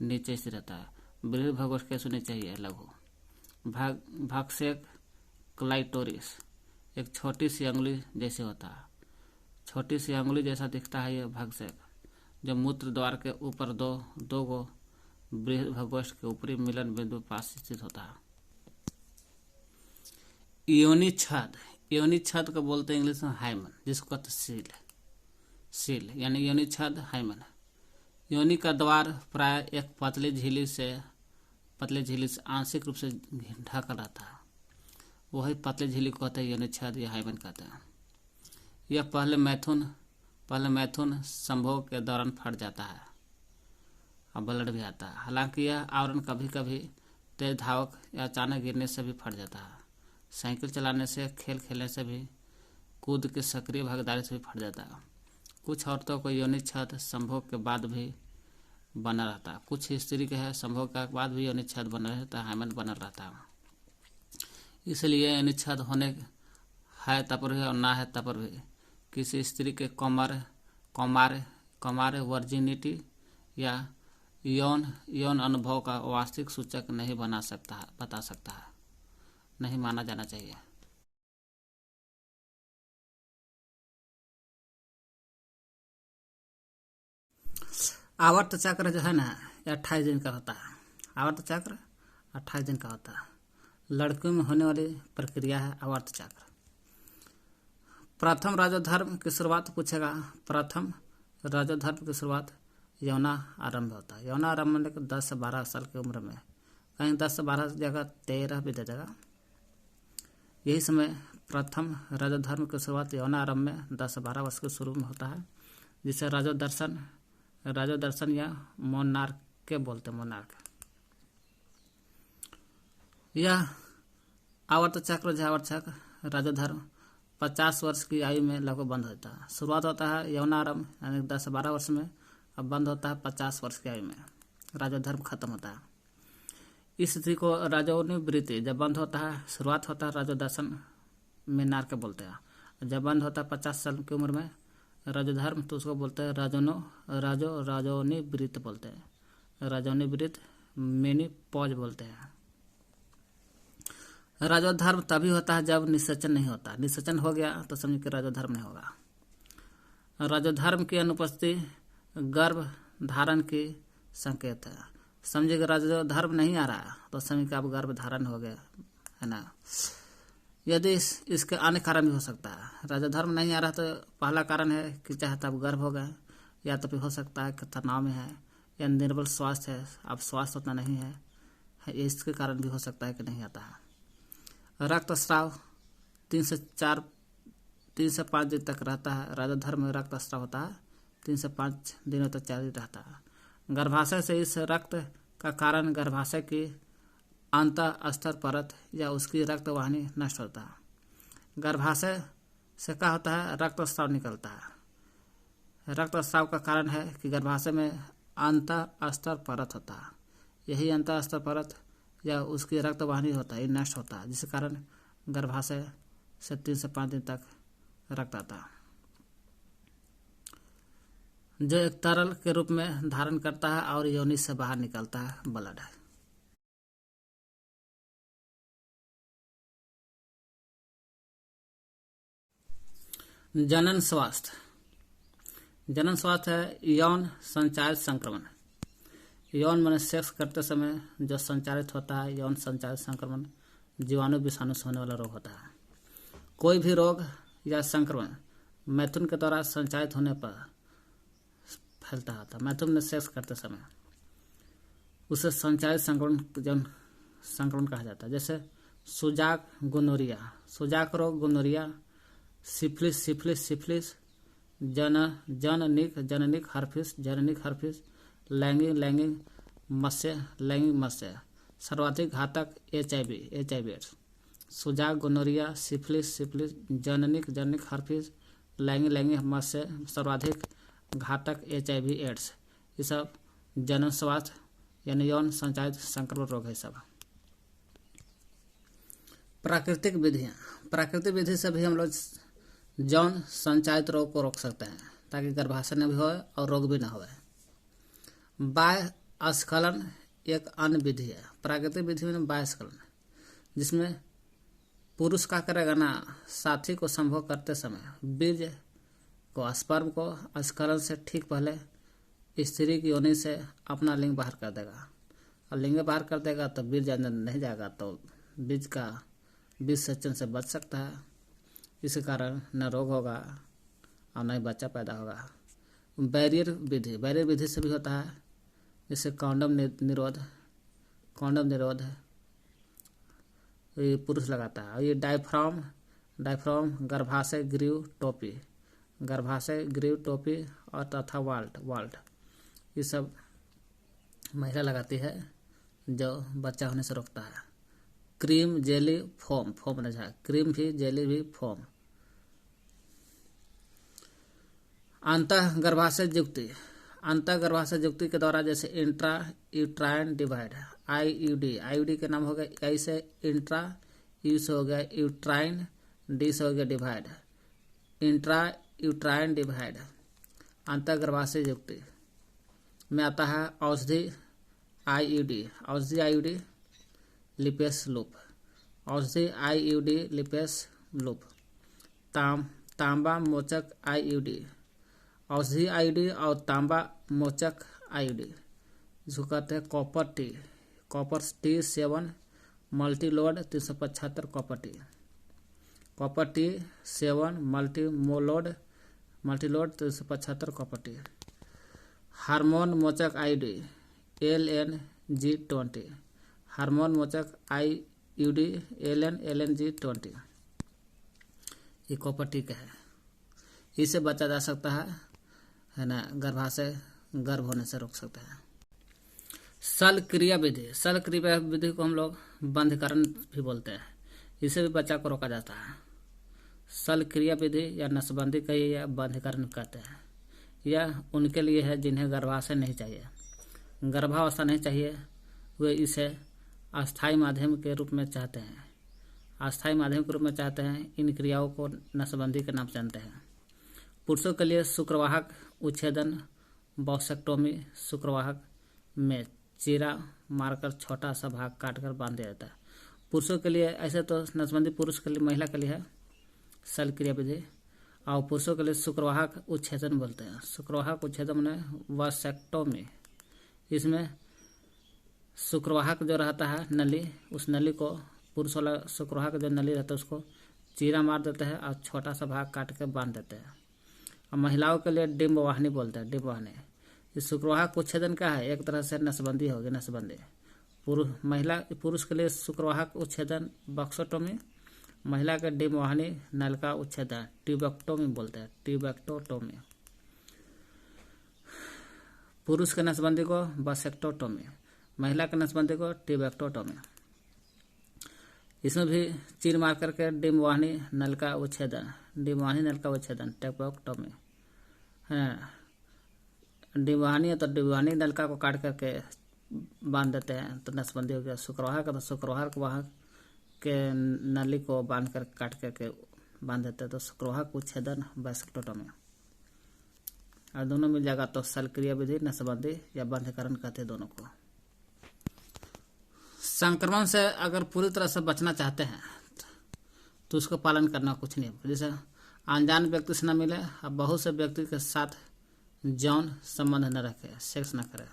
S1: नीचे से रहता है, बृहद भगोष्ठ के नीचे ही है लघु। भागसेक क्लाइटोरिस एक छोटी सी अंगुली जैसे होता है, छोटी सी अंगुली जैसा दिखता है यह भागसेक, जो मूत्र द्वार के ऊपर दो गो बृहद भगोष्ठ के ऊपरी मिलन बिंदु पास स्थित होता है। योनि छद को बोलते हैं इंग्लिश में हाइमन, जिसको कहते सील यानी योनि छद हाइमन। योनि का द्वार प्राय एक पतली झिल्ली से आंशिक रूप से ढका रहता है, वही पतली झिल्ली को कहते हैं योनि छद या हाइमन कहते हैं। यह पहले मैथुन संभोग के दौरान फट जाता है और ब्लड भी आता है। हालांकि यह आवरण कभी कभी तेज धावक या अचानक गिरने से भी फट जाता है, साइकिल चलाने से, खेल खेलने से भी, कूद के सक्रिय भागीदारी से भी फट जाता है। कुछ औरतों को योनि छद संभोग के बाद भी बना रहता है, कुछ स्त्री के है संभोग के बाद भी योनि छद बना रहता है, हाइमन बना रहता है। इसलिए योनि छद होने है तब पर भी और ना है तब पर भी किसी स्त्री के कौमार वर्जिनिटी या यौन अनुभव का वास्तविक सूचक नहीं बता सकता है, नहीं माना जाना चाहिए। आवर्त चक्र जो है ना, ये 28 दिन का होता है। आवर्त चक्र 28 दिन का होता है। लड़कियों में होने वाली प्रक्रिया है आवर्त चक्र। प्रथम राजोधर्म की शुरुआत पूछेगा। प्रथम राजोधर्म की शुरुआत यौना आरंभ होता है। यौना आरंभ में 10 से 12 साल की उम्र में, कहीं 10 से 12 की जगह 13 भी दे देगा। यही समय प्रथम राजोधर्म की शुरुआत यौना आरंभ में 10 से 12 वर्ष के शुरू में होता है, जिसे राजोदर्शन या मोनार्क के बोलते हैं। मोनार्क यह आवर्त चक्र राजोधर्म 50 वर्ष की आयु में लगभग बंद होता है। शुरुआत होता है यौना आरंभ यानी 10 से 12 वर्ष में, अब बंद होता है 50 वर्ष की आयु में, राजोधर्म खत्म होता है। इस स्थिति को राजोनि वृत्ति जब बंद होता है, शुरुआत होता है राजोदर्शन मेनार के बोलते हैं। जब बंद होता है 50 साल की उम्र में राजोधर्म, तो उसको बोलते हैं राजोनि वृत्त बोलते हैं। राजोनि वृत्त मेनी पॉज बोलते हैं। राजोधर्म तभी होता है जब निषेचन नहीं होता। निषेचन हो गया तो समझ के राजोधर्म नहीं होगा। राजोधर्म की अनुपस्थिति गर्भ धारण की संकेत है। समझिए राजोधर्म नहीं आ रहा तो समझ के आप गर्भ धारण हो गया है ना। यदि इसके अन्य कारण भी हो सकता है। राजोधर्म नहीं आ रहा तो पहला कारण है कि चाहे तो आप गर्भ हो गए, या तो फिर हो सकता है कि तनाव में है या निर्बल स्वास्थ्य है, आप स्वास्थ्य उतना नहीं है, इसके कारण भी हो सकता है कि नहीं आता है। रक्तस्राव 3 से 5 दिन तक रहता है। राजोधर्म में रक्तस्राव होता है 3 से 5 दिनों तक जारी रहता है। गर्भाशय से इस रक्त का कारण गर्भाशय की अंतःस्तर परत या उसकी रक्तवाहिनी नष्ट होता है। गर्भाशय से क्या होता है? रक्तस्राव निकलता है। रक्तस्राव का कारण है कि गर्भाशय में अंतःस्तर परत होता है। यही अंतःस्तर परत या उसकी रक्तवाहिनी होता है, ये नष्ट होता है, जिस कारण गर्भाशय से 3 से 5 दिन तक रक्त आता है, जो एक तरल के रूप में धारण करता है और योनि से बाहर निकलता है ब्लड। जनन स्वास्थ्य है यौन संचारित संक्रमण। यौन में सेक्स करते समय जो संचारित होता है, यौन संचारित संक्रमण जीवाणु विषाणु से होने वाला रोग होता है। कोई भी रोग या संक्रमण मैथुन के द्वारा संचारित होने पर फैलता है। मैथुन में सेक्स करते समय उसे संचारित संक्रमण कहा जाता है। जैसे सुजाक गोनोरिया, सुजाक रोग गोनोरिया, सिफिलिस, जननिक हर्पिस, लैंगिक मत्स्य, सर्वाधिक घातक HIV एड्स। सुजाक गोनोरिया, सिफिलिस, जननिक हर्पिस, लैंगिक मत्स्य, सर्वाधिक घातक HIV एड्स। ये सब जनन स्वास्थ्य यानी यौन संचारित संक्रमण रोग है सब। प्राकृतिक विधि से भी हम लोग यौन संचारित रोग को रोक सकते हैं, ताकि गर्भाशय भी हो और रोग भी ना हो। बाह्य स्खलन एक अन्य विधि है। प्राकृतिक विधि में बाह्य स्खलन, जिसमें पुरुष क्या करेगा ना, साथी को संभोग करते समय बीज को, स्पर्म को स्खलन से ठीक पहले स्त्री की योनि से अपना लिंग बाहर कर देगा, और लिंग बाहर कर देगा तो बीज अंदर नहीं जाएगा, तो बीज सेचन से बच सकता है। इसी कारण न रोग होगा और न ही बच्चा पैदा होगा। बैरियर विधि से भी होता है, जैसे कॉन्डम निरोध ये पुरुष लगाता है। और ये डायफ्राम गर्भाशय ग्रीव टोपी और तथा वाल्ट ये सब महिला लगाती है, जो बच्चा होने से रोकता है। क्रीम, जेली, फोम नहीं है, क्रीम भी, जेली भी, फोम। अंतः गर्भाशय युक्ति के द्वारा, जैसे इंट्रा यूट्राइन डिवाइड, IUD के नाम हो गया I से इंट्रा, U से हो गया यूट्राइन, D से हो गया डिवाइड, इंट्रा यूट्राइन डिवाइड। अंतः गर्भाशय युक्ति में आता है औषधि IUD लिपेस लूप, तांबा मोचक IUD, औषधि IUD और तांबा मोचक IUD, जिसको कहते हैं copper T7 multiload 375 copper T7 multiload 375 copper T. Hormone मोचक IUD LNG20, हार्मोन मोचक IUD LNG20 ये कॉपर टी का है। इसे बचा जा सकता है ना, गर्भाशय गर्भ होने से रोक सकते हैं। शल्य क्रिया विधि को हम लोग बंधकरण भी बोलते हैं। इसे भी बच्चा को रोका जाता है। शल्य क्रिया विधि या नसबंदी कहिए या बंधकरण कहते हैं। यह उनके लिए है जिन्हें गर्भाशय नहीं चाहिए, गर्भावस्था नहीं चाहिए, वे इसे अस्थायी माध्यम के रूप में चाहते हैं। इन क्रियाओं को नसबंदी के नाम से जानते हैं। पुरुषों के लिए शुक्रवाहक उच्छेदन वॉसेक्टोमी, शुक्रवाहक में चीरा मारकर छोटा सा भाग काटकर बांध दिया जाता है। पुरुषों के लिए ऐसे तो नसबंदी पुरुष के लिए, महिला के लिए है शल्य क्रिया विधि, और पुरुषों के लिए शुक्रवाहक उच्छेदन बोलते हैं। शुक्रवाहक उच्छेदन में वॉसेक्टोमी, इसमें शुक्रवाहक जो रहता है नली, उस नली को, पुरुष वाला शुक्रवाहक जो नली रहता है उसको चीरा मार देते हैं और छोटा सा भाग काट के बांध देते हैं। और महिलाओं के लिए डिम्बवाहिनी बोलते हैं, डिम्बवाहिनी। इस शुक्रवाहक उच्छेदन का है, एक तरह से नसबंदी होगी, नसबंदी। पुरुष के लिए शुक्रवाहक उच्छेदन बक्सोटोमी, महिला के डिम्बवाहिनी नल का उच्छेदन ट्यूबेक्टोमी बोलते हैं, ट्यूबेक्टोटोमी। पुरुष के नसबंदी को वॉसेक्टोटोमी, महिला के नसबंदी को ट्यूबेक्टोटोमी। इसमें भी चीर मार करके डिम्बवाहिनी नल का उच्छेदन ट्यूबेक्टोमी है। डिम्बवाहिनी है तो डिम्बवाहिनी नलिका को काट करके बांध देते हैं तो नसबंदी हो गया। शुक्रवाहक तो शुक्रवाहक वाहक के नली को बांध कर काट करके बांध देते हैं तो शुक्रवाहक उच्छेदन वॉसेक्टोटोमी। और दोनों मिल जाएगा तो शल्य क्रिया विधि, नसबंदी या बंधकरण कहते हैं दोनों को। संक्रमण से अगर पूरी तरह से बचना चाहते हैं तो उसको पालन करना कुछ नहीं। जैसे अनजान व्यक्ति से न मिले और बहुत से व्यक्ति के साथ यौन संबंध न रखे, सेक्स न करे।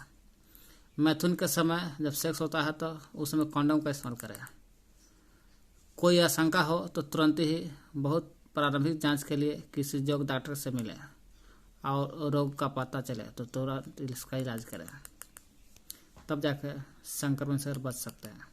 S1: मैथुन के समय जब सेक्स होता है तो उस समय कॉन्डोम का इस्तेमाल करें। कोई आशंका हो तो तुरंत ही बहुत प्रारंभिक जांच के लिए किसी योग्य डॉक्टर से मिले और रोग का पता चले तो तुरंत इसका इलाज करें तब जाकर संक्रमण से बच सकते हैं।